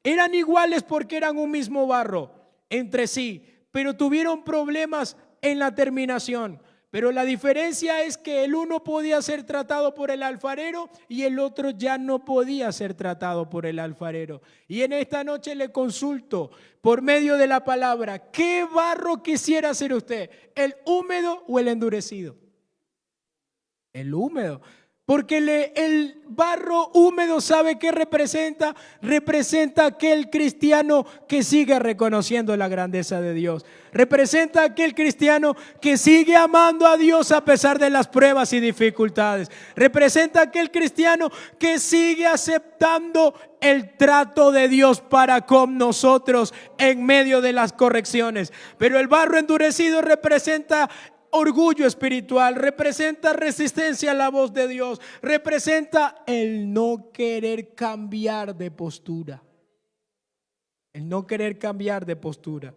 eran iguales porque eran un mismo barro entre sí, pero tuvieron problemas en la terminación. Pero la diferencia es que el uno podía ser tratado por el alfarero y el otro ya no podía ser tratado por el alfarero. Y en esta noche le consulto por medio de la palabra, ¿qué barro quisiera ser usted? ¿El húmedo o el endurecido? El húmedo. Porque el barro húmedo, ¿sabe qué representa? Representa aquel cristiano que sigue reconociendo la grandeza de Dios. Representa aquel cristiano que sigue amando a Dios a pesar de las pruebas y dificultades. Representa aquel cristiano que sigue aceptando el trato de Dios para con nosotros en medio de las correcciones. Pero el barro endurecido representa orgullo espiritual, representa resistencia a la voz de Dios, representa el no querer cambiar de postura. El no querer cambiar de postura.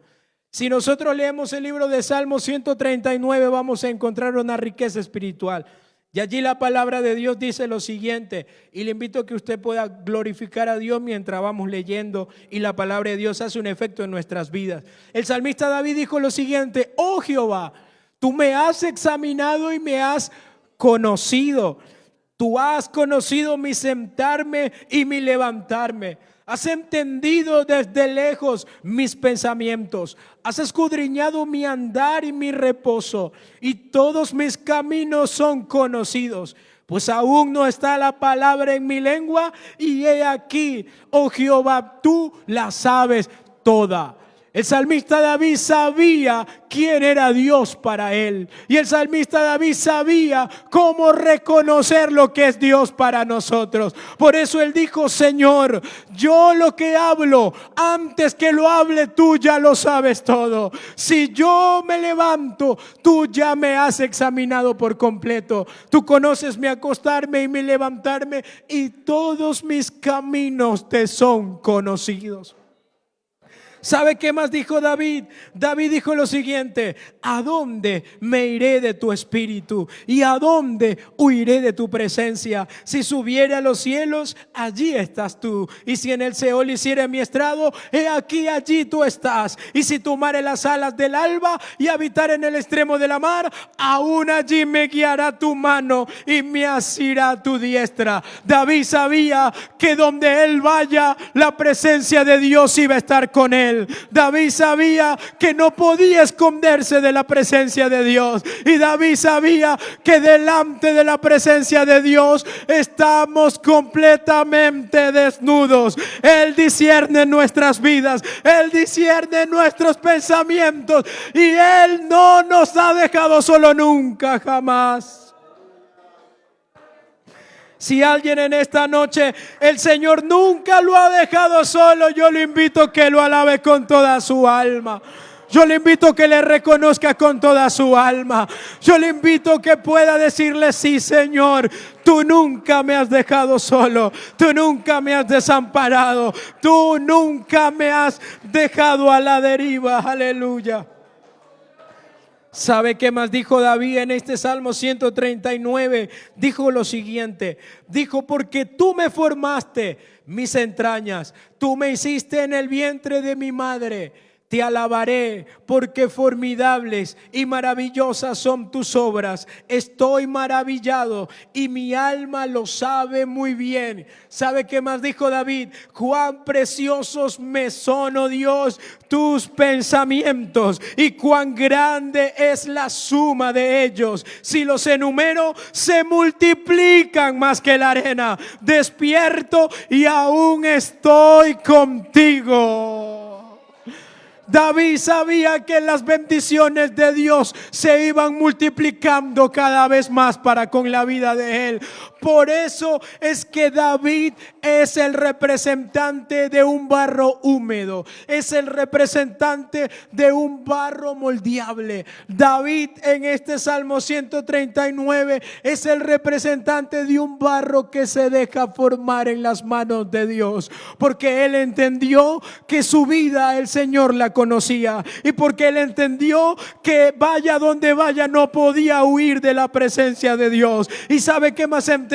Si nosotros leemos el libro de Salmos 139, vamos a encontrar una riqueza espiritual. Y allí la palabra de Dios dice lo siguiente, y le invito a que usted pueda glorificar a Dios mientras vamos leyendo y la palabra de Dios hace un efecto en nuestras vidas. El salmista David dijo lo siguiente: oh Jehová, tú me has examinado y me has conocido. Tú has conocido mi sentarme y mi levantarme. Has entendido desde lejos mis pensamientos. Has escudriñado mi andar y mi reposo. Y todos mis caminos son conocidos. Pues aún no está la palabra en mi lengua. Y he aquí, oh Jehová, tú la sabes toda. El salmista David sabía quién era Dios para él. Y el salmista David sabía cómo reconocer lo que es Dios para nosotros. Por eso él dijo: Señor, yo lo que hablo, antes que lo hable tú ya lo sabes todo. Si yo me levanto, tú ya me has examinado por completo. Tú conoces mi acostarme y mi levantarme, y todos mis caminos te son conocidos. ¿Sabe qué más dijo David? David dijo lo siguiente: ¿a dónde me iré de tu espíritu? ¿Y a dónde huiré de tu presencia? Si subiere a los cielos, allí estás tú. Y si en el Seol hiciere mi estrado, he aquí allí tú estás. Y si tomare las alas del alba y habitar en el extremo de la mar, aún allí me guiará tu mano y me asirá tu diestra. David sabía que donde él vaya, la presencia de Dios iba a estar con él. David sabía que no podía esconderse de la presencia de Dios. Y David sabía que delante de la presencia de Dios estamos completamente desnudos. Él discierne nuestras vidas, Él discierne nuestros pensamientos, y Él no nos ha dejado solo nunca, jamás. Si alguien en esta noche, el Señor nunca lo ha dejado solo, yo le invito a que lo alabe con toda su alma. Yo le invito a que le reconozca con toda su alma. Yo le invito a que pueda decirle: sí, Señor, tú nunca me has dejado solo. Tú nunca me has desamparado. Tú nunca me has dejado a la deriva. Aleluya. ¿Sabe qué más dijo David en este Salmo 139? Dijo lo siguiente. Dijo: porque tú me formaste mis entrañas, tú me hiciste en el vientre de mi madre. Te alabaré porque formidables y maravillosas son tus obras. Estoy maravillado y mi alma lo sabe muy bien. ¿Sabe qué más dijo David? Cuán preciosos me son, oh Dios, tus pensamientos y cuán grande es la suma de ellos. Si los enumero, se multiplican más que la arena. Despierto y aún estoy contigo. David sabía que las bendiciones de Dios se iban multiplicando cada vez más para con la vida de él. Por eso es que David es el representante de un barro húmedo, es el representante de un barro moldeable. David en este Salmo 139 es el representante de un barro que se deja formar en las manos de Dios, porque él entendió que su vida el Señor la conocía, y porque él entendió que vaya donde vaya no podía huir de la presencia de Dios. Y sabe qué más entendió,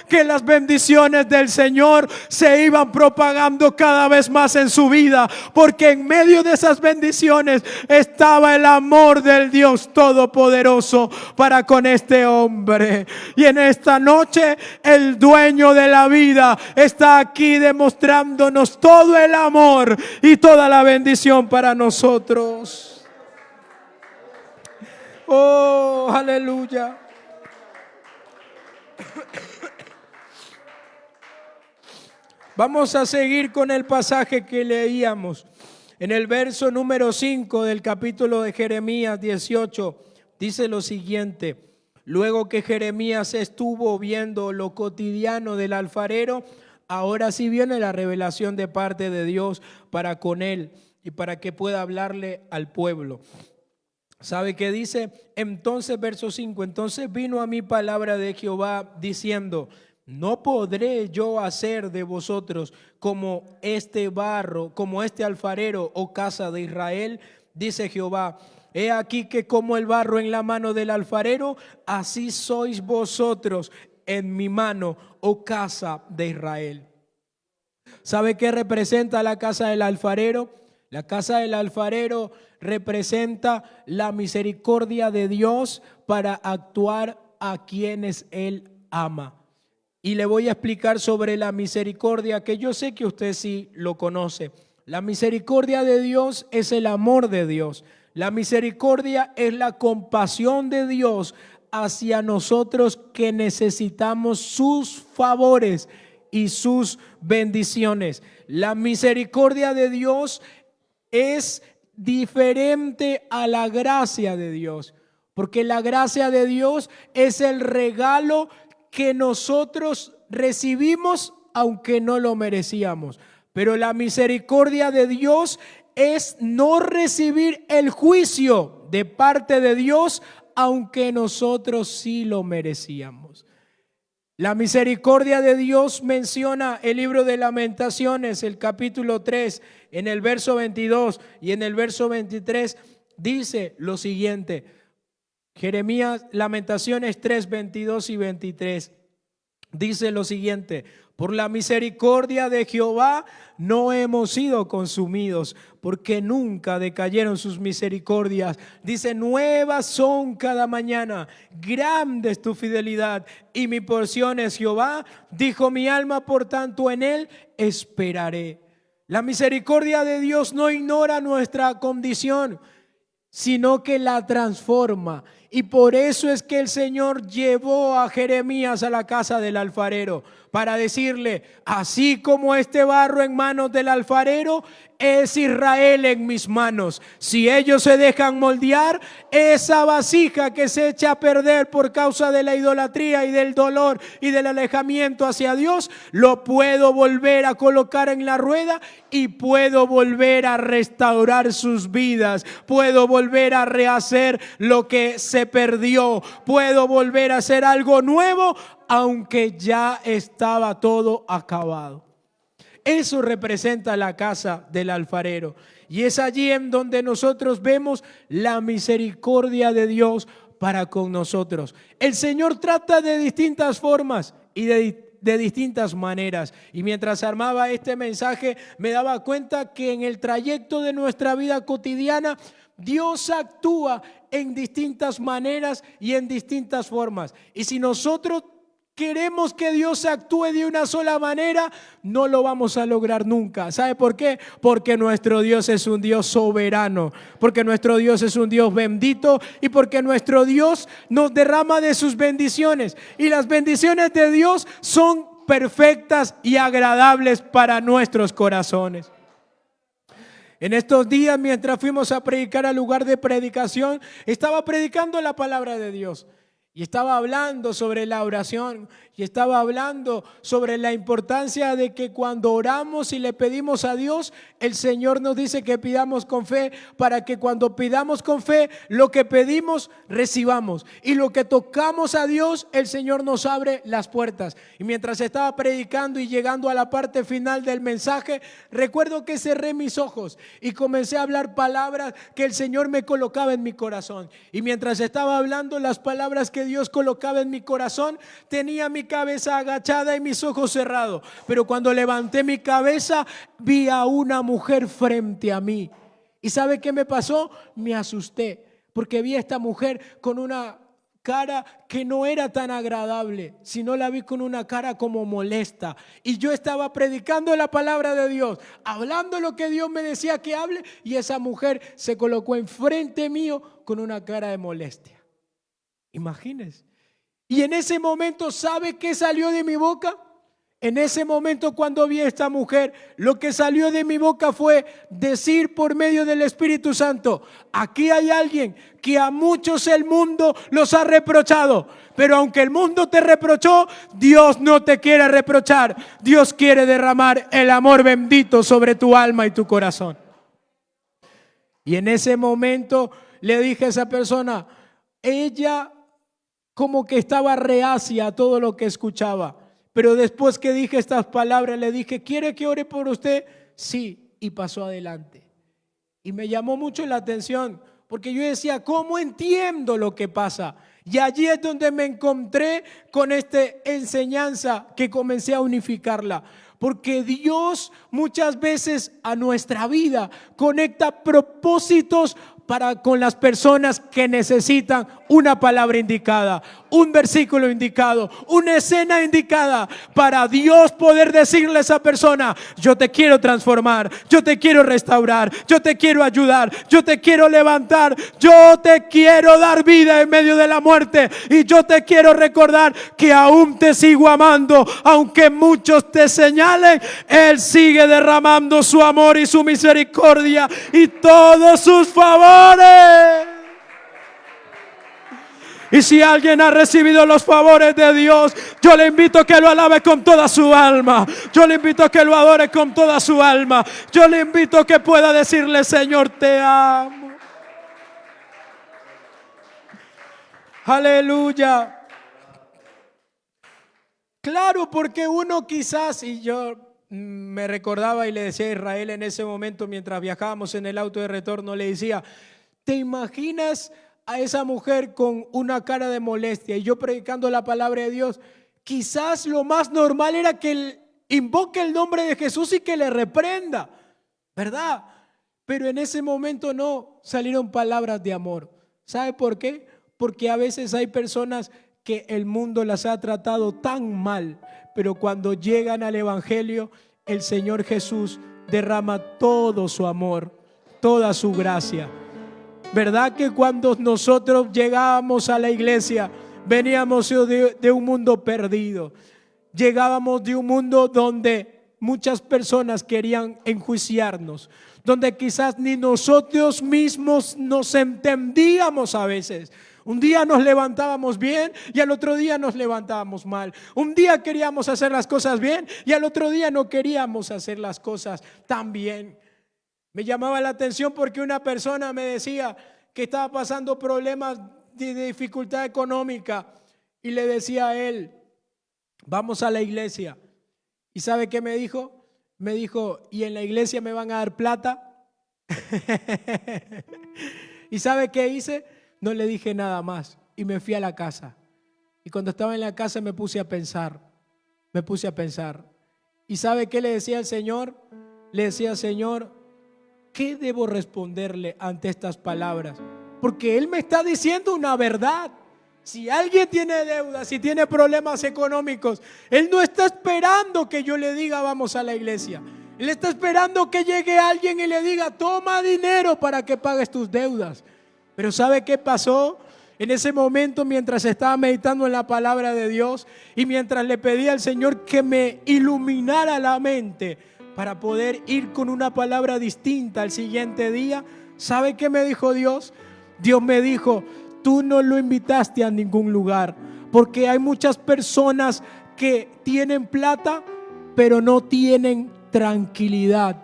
que las bendiciones del Señor se iban propagando cada vez más en su vida, porque en medio de esas bendiciones estaba el amor del Dios Todopoderoso para con este hombre. Y en esta noche el dueño de la vida está aquí demostrándonos todo el amor y toda la bendición para nosotros. Oh, aleluya. Vamos a seguir con el pasaje que leíamos. En el verso número 5 del capítulo de Jeremías 18 dice lo siguiente: luego que Jeremías estuvo viendo lo cotidiano del alfarero, ahora sí viene la revelación de parte de Dios para con él y para que pueda hablarle al pueblo. ¿Sabe qué dice? Entonces, verso 5, entonces vino a mí palabra de Jehová diciendo: no podré yo hacer de vosotros como este barro, como este alfarero, oh casa de Israel, dice Jehová. He aquí que como el barro en la mano del alfarero, así sois vosotros en mi mano, oh casa de Israel. ¿Sabe qué representa la casa del alfarero? La casa del alfarero representa la misericordia de Dios para actuar a quienes Él ama. Y le voy a explicar sobre la misericordia, que yo sé que usted sí lo conoce. La misericordia de Dios es el amor de Dios. La misericordia es la compasión de Dios hacia nosotros que necesitamos sus favores y sus bendiciones. La misericordia de Dios es diferente a la gracia de Dios, porque la gracia de Dios es el regalo que nosotros recibimos aunque no lo merecíamos. Pero la misericordia de Dios es no recibir el juicio de parte de Dios aunque nosotros sí lo merecíamos. La misericordia de Dios menciona el libro de Lamentaciones, el capítulo 3, en el verso 22 y en el verso 23 dice lo siguiente. Jeremías, Lamentaciones 3, 22 y 23 dice lo siguiente: por la misericordia de Jehová no hemos sido consumidos, porque nunca decayeron sus misericordias. Dice: nuevas son cada mañana, grande es tu fidelidad, y mi porción es Jehová. Dijo mi alma, por tanto en él esperaré. La misericordia de Dios no ignora nuestra condición, sino que la transforma. Y por eso es que el Señor llevó a Jeremías a la casa del alfarero, para decirle: así como este barro en manos del alfarero, es Israel en mis manos. Si ellos se dejan moldear, esa vasija que se echa a perder por causa de la idolatría y del dolor y del alejamiento hacia Dios, lo puedo volver a colocar en la rueda y puedo volver a restaurar sus vidas. Puedo volver a rehacer lo que se perdió. Puedo volver a hacer algo nuevo, aunque ya estaba todo acabado. Eso representa la casa del alfarero. Y es allí en donde nosotros vemos la misericordia de Dios para con nosotros. El Señor trata de distintas formas y de de distintas maneras. Y mientras armaba este mensaje, me daba cuenta que en el trayecto de nuestra vida cotidiana, Dios actúa en distintas maneras y en distintas formas. Y si nosotros queremos que Dios actúe de una sola manera, no lo vamos a lograr nunca. ¿Sabe por qué? Porque nuestro Dios es un Dios soberano, porque nuestro Dios es un Dios bendito y porque nuestro Dios nos derrama de sus bendiciones. Y las bendiciones de Dios son perfectas y agradables para nuestros corazones. En estos días, mientras fuimos a predicar al lugar de predicación, estaba predicando la palabra de Dios. Y estaba hablando sobre la oración y estaba hablando sobre la importancia de que cuando oramos y le pedimos a Dios, el Señor nos dice que pidamos con fe para que cuando pidamos con fe, lo que pedimos recibamos. Y lo que tocamos a Dios, el Señor nos abre las puertas. Y mientras estaba predicando y llegando a la parte final del mensaje, recuerdo que cerré mis ojos y comencé a hablar palabras que el Señor me colocaba en mi corazón. Y mientras estaba hablando las palabras que Dios colocaba en mi corazón, tenía mi cabeza agachada y mis ojos cerrados. Pero cuando levanté mi cabeza, vi a una mujer frente a mí. ¿Y sabe qué me pasó? Me asusté, porque vi a esta mujer con una cara que no era tan agradable, sino la vi con una cara como molesta. Y yo estaba predicando la palabra de Dios, hablando lo que Dios me decía que hable, y esa mujer se colocó enfrente mío con una cara de molestia. Imagínense. Y en ese momento, ¿sabe qué salió de mi boca? En ese momento, cuando vi a esta mujer, lo que salió de mi boca fue decir por medio del Espíritu Santo: aquí hay alguien que a muchos el mundo los ha reprochado, pero aunque el mundo te reprochó, Dios no te quiere reprochar. Dios quiere derramar el amor bendito sobre tu alma y tu corazón. Y en ese momento le dije a esa persona, ella como que estaba reacia a todo lo que escuchaba. Pero después que dije estas palabras, le dije: ¿quiere que ore por usted? Sí, y pasó adelante. Y me llamó mucho la atención, porque yo decía: ¿cómo entiendo lo que pasa? Y allí es donde me encontré con esta enseñanza que comencé a unificarla. Porque Dios muchas veces a nuestra vida conecta propósitos con las personas que necesitan una palabra indicada, un versículo indicado, una escena indicada, para Dios poder decirle a esa persona: yo te quiero transformar, yo te quiero restaurar, yo te quiero ayudar, yo te quiero levantar, yo te quiero dar vida en medio de la muerte, y yo te quiero recordar que aún te sigo amando, aunque muchos te señalen. Él sigue derramando su amor y su misericordia y todos sus favores. Y si alguien ha recibido los favores de Dios, yo le invito a que lo alabe con toda su alma. Yo le invito a que lo adore con toda su alma. Yo le invito a que pueda decirle: Señor, te amo. Aleluya. Claro, porque uno quizás, y yo me recordaba y le decía a Israel en ese momento mientras viajábamos en el auto de retorno, le decía: ¿te imaginas a esa mujer con una cara de molestia y yo predicando la palabra de Dios? Quizás lo más normal era que él invoque el nombre de Jesús y que le reprenda, ¿verdad? Pero en ese momento no salieron palabras de amor. ¿Sabe por qué? Porque a veces hay personas que el mundo las ha tratado tan mal, pero cuando llegan al Evangelio, el Señor Jesús derrama todo su amor, toda su gracia. ¿Verdad que cuando nosotros llegábamos a la iglesia, veníamos de un mundo perdido? Llegábamos de un mundo donde muchas personas querían enjuiciarnos, donde quizás ni nosotros mismos nos entendíamos a veces. Un día nos levantábamos bien y al otro día nos levantábamos mal. Un día queríamos hacer las cosas bien y al otro día no queríamos hacer las cosas tan bien. Me llamaba la atención porque una persona me decía que estaba pasando problemas de dificultad económica y le decía a él: vamos a la iglesia. ¿Y sabe qué me dijo? Me dijo: ¿y en la iglesia me van a dar plata? ¿Y sabe qué hice? No le dije nada más y me fui a la casa. Y cuando estaba en la casa me puse a pensar: me puse a pensar. ¿Y sabe qué le decía al Señor? Le decía: Señor, ¿qué debo responderle ante estas palabras? Porque Él me está diciendo una verdad. Si alguien tiene deudas, si tiene problemas económicos, Él no está esperando que yo le diga vamos a la iglesia. Él está esperando que llegue alguien y le diga toma dinero para que pagues tus deudas. Pero ¿sabe qué pasó? En ese momento, mientras estaba meditando en la palabra de Dios y mientras le pedía al Señor que me iluminara la mente para poder ir con una palabra distinta al siguiente día, ¿sabe qué me dijo Dios? Dios me dijo: tú no lo invitaste a ningún lugar, porque hay muchas personas que tienen plata, pero no tienen tranquilidad.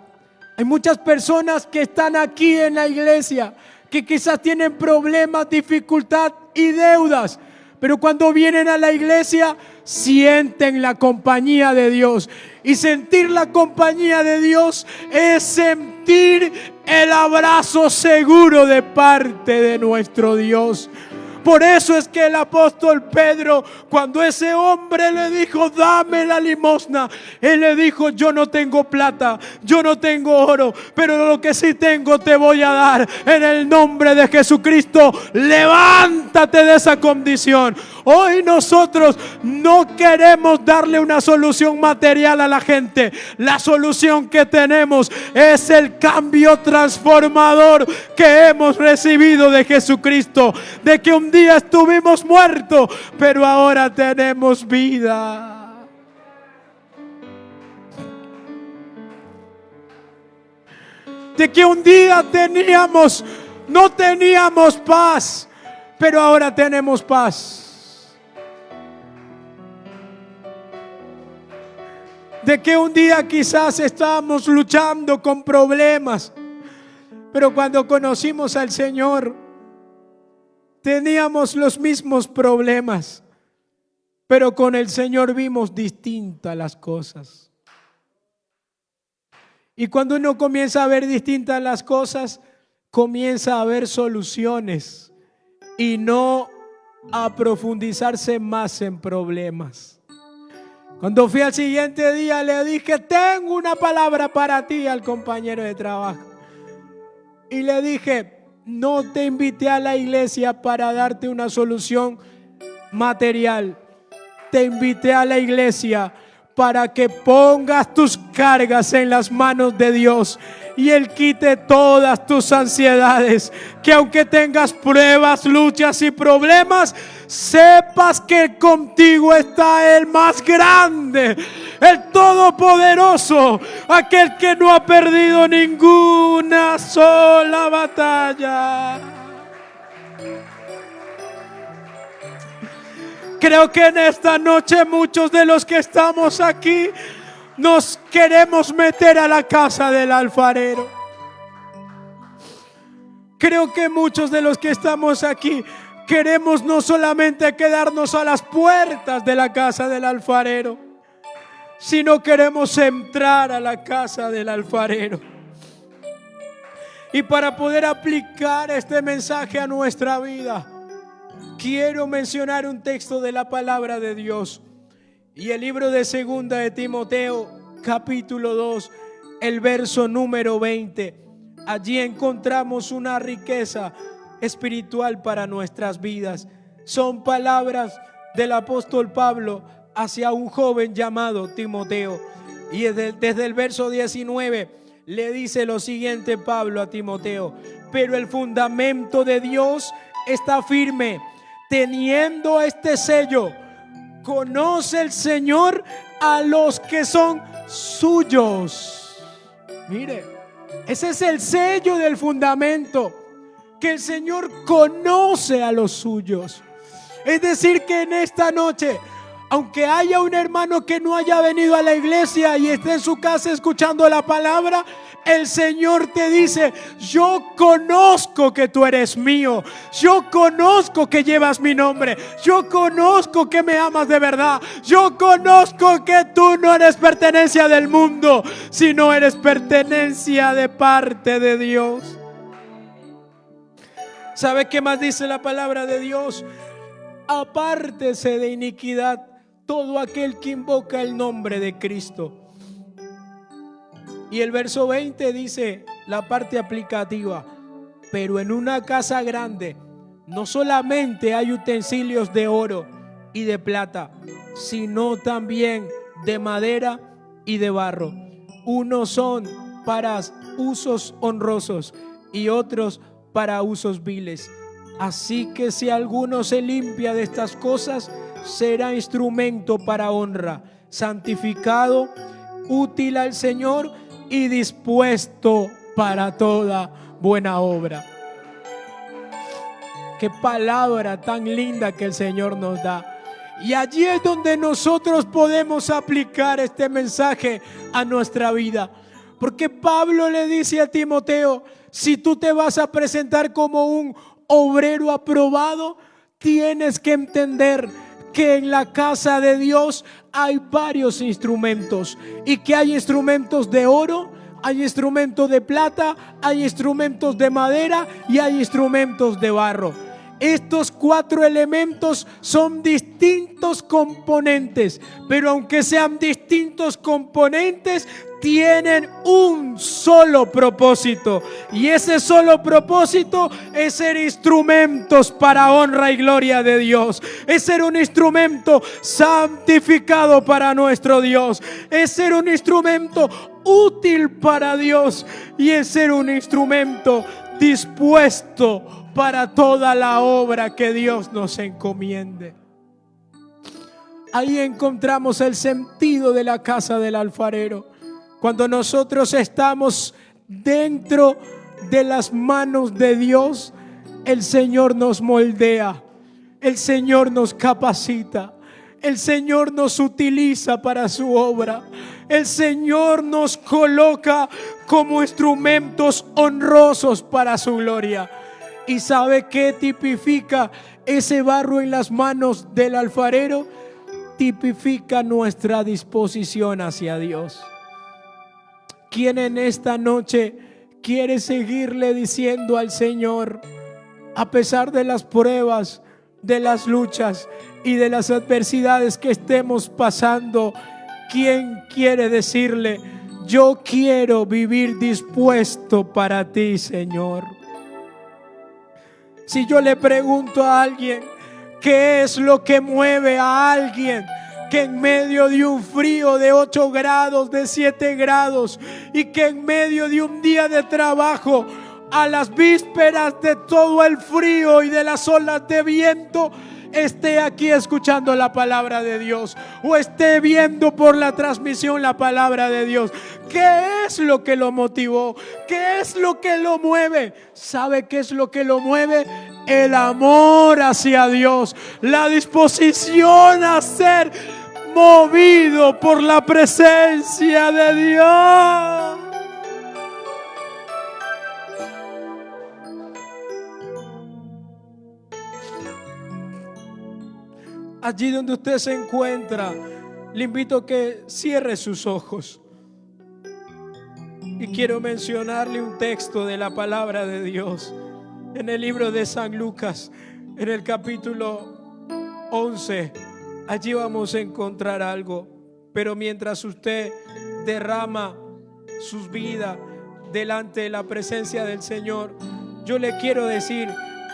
Hay muchas personas que están aquí en la iglesia, que quizás tienen problemas, dificultad y deudas, pero cuando vienen a la iglesia sienten la compañía de Dios. Y sentir la compañía de Dios es sentir el abrazo seguro de parte de nuestro Dios. Por eso es que el apóstol Pedro, cuando ese hombre le dijo dame la limosna, él le dijo: yo no tengo plata, yo no tengo oro, pero lo que sí tengo te voy a dar. En el nombre de Jesucristo, levántate de esa condición. Hoy nosotros no queremos darle una solución material a la gente. La solución que tenemos es el cambio transformador que hemos recibido de Jesucristo, de que un día estuvimos muertos, pero ahora tenemos vida. De que un día no teníamos paz, pero ahora tenemos paz. De que un día quizás estábamos luchando con problemas, pero cuando conocimos al Señor teníamos los mismos problemas, pero con el Señor vimos distintas las cosas. Y cuando uno comienza a ver distintas las cosas, comienza a ver soluciones y no a profundizarse más en problemas. Cuando fui al siguiente día le dije: tengo una palabra para ti, al compañero de trabajo. Y le dije: no te invité a la iglesia para darte una solución material. Te invité a la iglesia para que pongas tus cargas en las manos de Dios y Él quite todas tus ansiedades. Que aunque tengas pruebas, luchas y problemas, sepas que contigo está el más grande, el todopoderoso, aquel que no ha perdido ninguna sola batalla. Creo que en esta noche muchos de los que estamos aquí nos queremos meter a la casa del alfarero. Creo que muchos de los que estamos aquí queremos no solamente quedarnos a las puertas de la casa del alfarero, sino queremos entrar a la casa del alfarero. Y para poder aplicar este mensaje a nuestra vida, quiero mencionar un texto de la palabra de Dios y el libro de Segunda de Timoteo, capítulo 2, el verso número 20. Allí encontramos una riqueza espiritual para nuestras vidas. Son palabras del apóstol Pablo hacia un joven llamado Timoteo. Y desde el verso 19 le dice lo siguiente Pablo a Timoteo: pero el fundamento de Dios está firme, teniendo este sello: conoce el Señor a los que son suyos. Mire, ese es el sello del fundamento, que el Señor conoce a los suyos. Es decir, que en esta noche, aunque haya un hermano que no haya venido a la iglesia y esté en su casa escuchando la palabra, el Señor te dice: yo conozco que tú eres mío, yo conozco que llevas mi nombre, yo conozco que me amas de verdad, yo conozco que tú no eres pertenencia del mundo, sino eres pertenencia de parte de Dios. ¿Sabe qué más dice la palabra de Dios? Apártese de iniquidad todo aquel que invoca el nombre de Cristo. Y el verso 20 dice la parte aplicativa: pero en una casa grande no solamente hay utensilios de oro y de plata, sino también de madera y de barro. Unos son para usos honrosos y otros para usos viles. Así que si alguno se limpia de estas cosas, será instrumento para honra, santificado, útil al Señor y dispuesto para toda buena obra. Qué palabra tan linda que el Señor nos da. Y allí es donde nosotros podemos aplicar este mensaje a nuestra vida. Porque Pablo le dice a Timoteo: si tú te vas a presentar como un obrero aprobado, tienes que entender que en la casa de Dios hay varios instrumentos, y que hay instrumentos de oro, hay instrumentos de plata, hay instrumentos de madera y hay instrumentos de barro. Estos 4 elementos son distintos componentes, pero aunque sean distintos componentes, tienen un solo propósito, y ese solo propósito es ser instrumentos para honra y gloria de Dios, es ser un instrumento santificado para nuestro Dios, es ser un instrumento útil para Dios, y es ser un instrumento dispuesto para toda la obra que Dios nos encomiende. Ahí encontramos el sentido de la casa del alfarero. Cuando nosotros estamos dentro de las manos de Dios, el Señor nos moldea, el Señor nos capacita, el Señor nos utiliza para su obra, el Señor nos coloca como instrumentos honrosos para su gloria. ¿Y sabe qué tipifica ese barro en las manos del alfarero? Tipifica nuestra disposición hacia Dios. ¿Quién en esta noche quiere seguirle diciendo al Señor, a pesar de las pruebas, de las luchas y de las adversidades que estemos pasando? ¿Quién quiere decirle: yo quiero vivir dispuesto para ti, Señor? Si yo le pregunto a alguien qué es lo que mueve a alguien que en medio de un frío de 8 grados, de 7 grados, y que en medio de un día de trabajo, a las vísperas de todo el frío y de las olas de viento, esté aquí escuchando la palabra de Dios, o esté viendo por la transmisión la palabra de Dios? ¿Qué es lo que lo motivó? ¿Qué es lo que lo mueve? ¿Sabe qué es lo que lo mueve? El amor hacia Dios, la disposición a ser movido por la presencia de Dios. Allí donde usted se encuentra, le invito a que cierre sus ojos. Y quiero mencionarle un texto de la palabra de Dios en el libro de San Lucas, en el capítulo 11. Allí vamos a encontrar algo. Pero mientras usted derrama sus vidas delante de la presencia del Señor, yo le quiero decir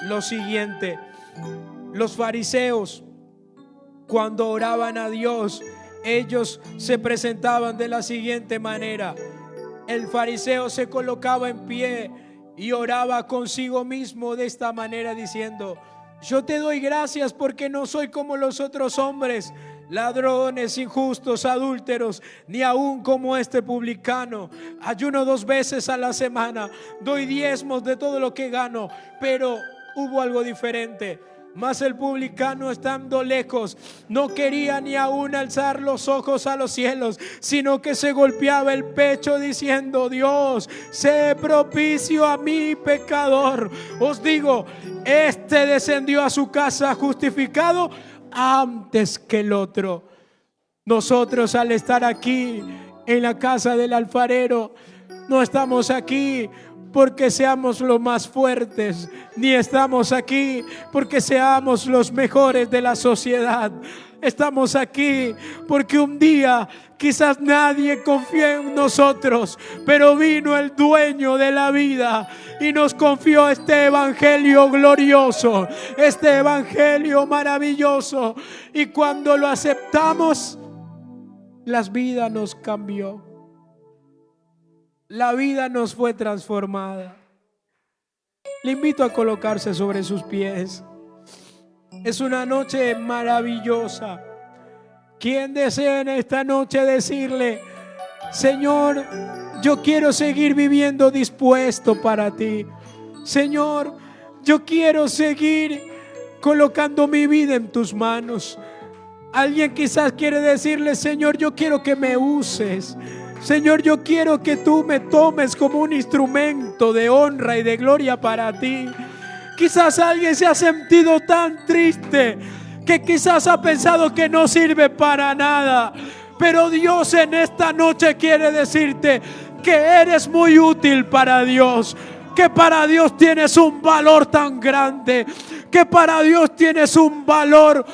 lo siguiente. Los fariseos, cuando oraban a Dios, ellos se presentaban de la siguiente manera. El fariseo se colocaba en pie y oraba consigo mismo de esta manera, diciendo: yo te doy gracias porque no soy como los otros hombres, ladrones, injustos, adúlteros, ni aún como este publicano. Ayuno 2 veces a la semana, doy diezmos de todo lo que gano. Pero hubo algo diferente. Mas el publicano, estando lejos, no quería ni aún alzar los ojos a los cielos, sino que se golpeaba el pecho diciendo: Dios, sé propicio a mi pecador. Os digo, este descendió a su casa justificado antes que el otro. Nosotros, al estar aquí en la casa del alfarero, no estamos aquí porque seamos los más fuertes, ni estamos aquí porque seamos los mejores de la sociedad. Estamos aquí porque un día quizás nadie confió en nosotros, pero vino el dueño de la vida y nos confió este evangelio glorioso, este evangelio maravilloso. Y cuando lo aceptamos, la vida nos cambió. La vida nos fue transformada. Le invito a colocarse sobre sus pies. Es una noche maravillosa. ¿Quién desea en esta noche decirle: Señor, yo quiero seguir viviendo dispuesto para ti? Señor, yo quiero seguir colocando mi vida en tus manos. Alguien quizás quiere decirle: Señor, yo quiero que me uses. Señor, yo quiero que tú me tomes como un instrumento de honra y de gloria para ti. Quizás alguien se ha sentido tan triste que quizás ha pensado que no sirve para nada, pero Dios en esta noche quiere decirte que eres muy útil para Dios, que para Dios tienes un valor tan grande, que para Dios tienes un valor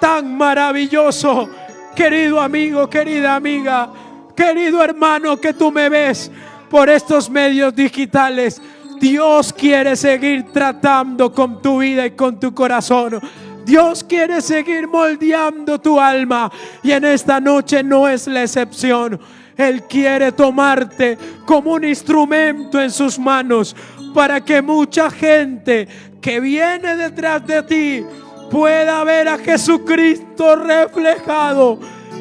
tan maravilloso. Querido amigo, querida amiga, querido hermano que tú me ves por estos medios digitales, Dios quiere seguir tratando con tu vida y con tu corazón. Dios quiere seguir moldeando tu alma, y en esta noche no es la excepción. Él quiere tomarte como un instrumento en sus manos para que mucha gente que viene detrás de ti pueda ver a Jesucristo reflejado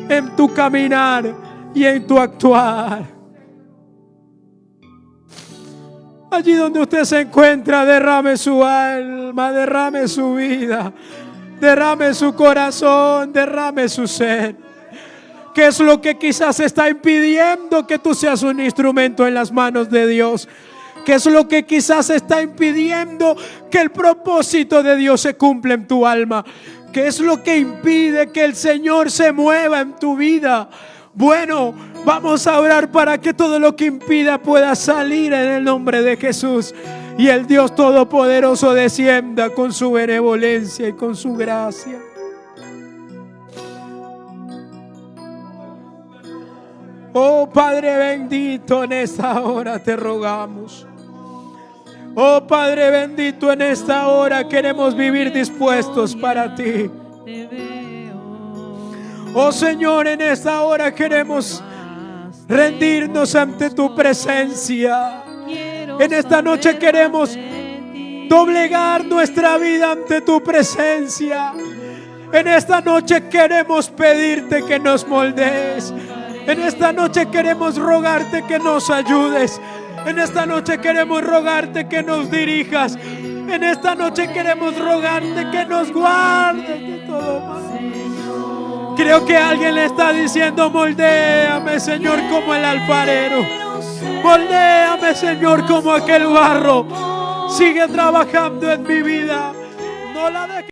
en tu caminar y en tu actuar. Allí donde usted se encuentra, derrame su alma, derrame su vida, derrame su corazón, derrame su ser. ¿Qué es lo que quizás está impidiendo que tú seas un instrumento en las manos de Dios? ¿Qué es lo que quizás está impidiendo que el propósito de Dios se cumpla en tu alma? ¿Qué es lo que impide que el Señor se mueva en tu vida? Bueno, vamos a orar para que todo lo que impida pueda salir en el nombre de Jesús, y el Dios Todopoderoso descienda con su benevolencia y con su gracia. Oh Padre bendito, en esta hora te rogamos. Oh Padre bendito, en esta hora queremos vivir dispuestos para ti. Oh Señor, en esta hora queremos rendirnos ante tu presencia. En esta noche queremos doblegar nuestra vida ante tu presencia. En esta noche queremos pedirte que nos moldees. En esta noche queremos rogarte que nos ayudes. En esta noche queremos rogarte que nos dirijas. En esta noche queremos rogarte que nos guardes de todo mal. Creo que alguien le está diciendo: moldéame, Señor, como el alfarero. Moldéame, Señor, como aquel barro. Sigue trabajando en mi vida. No la dejes.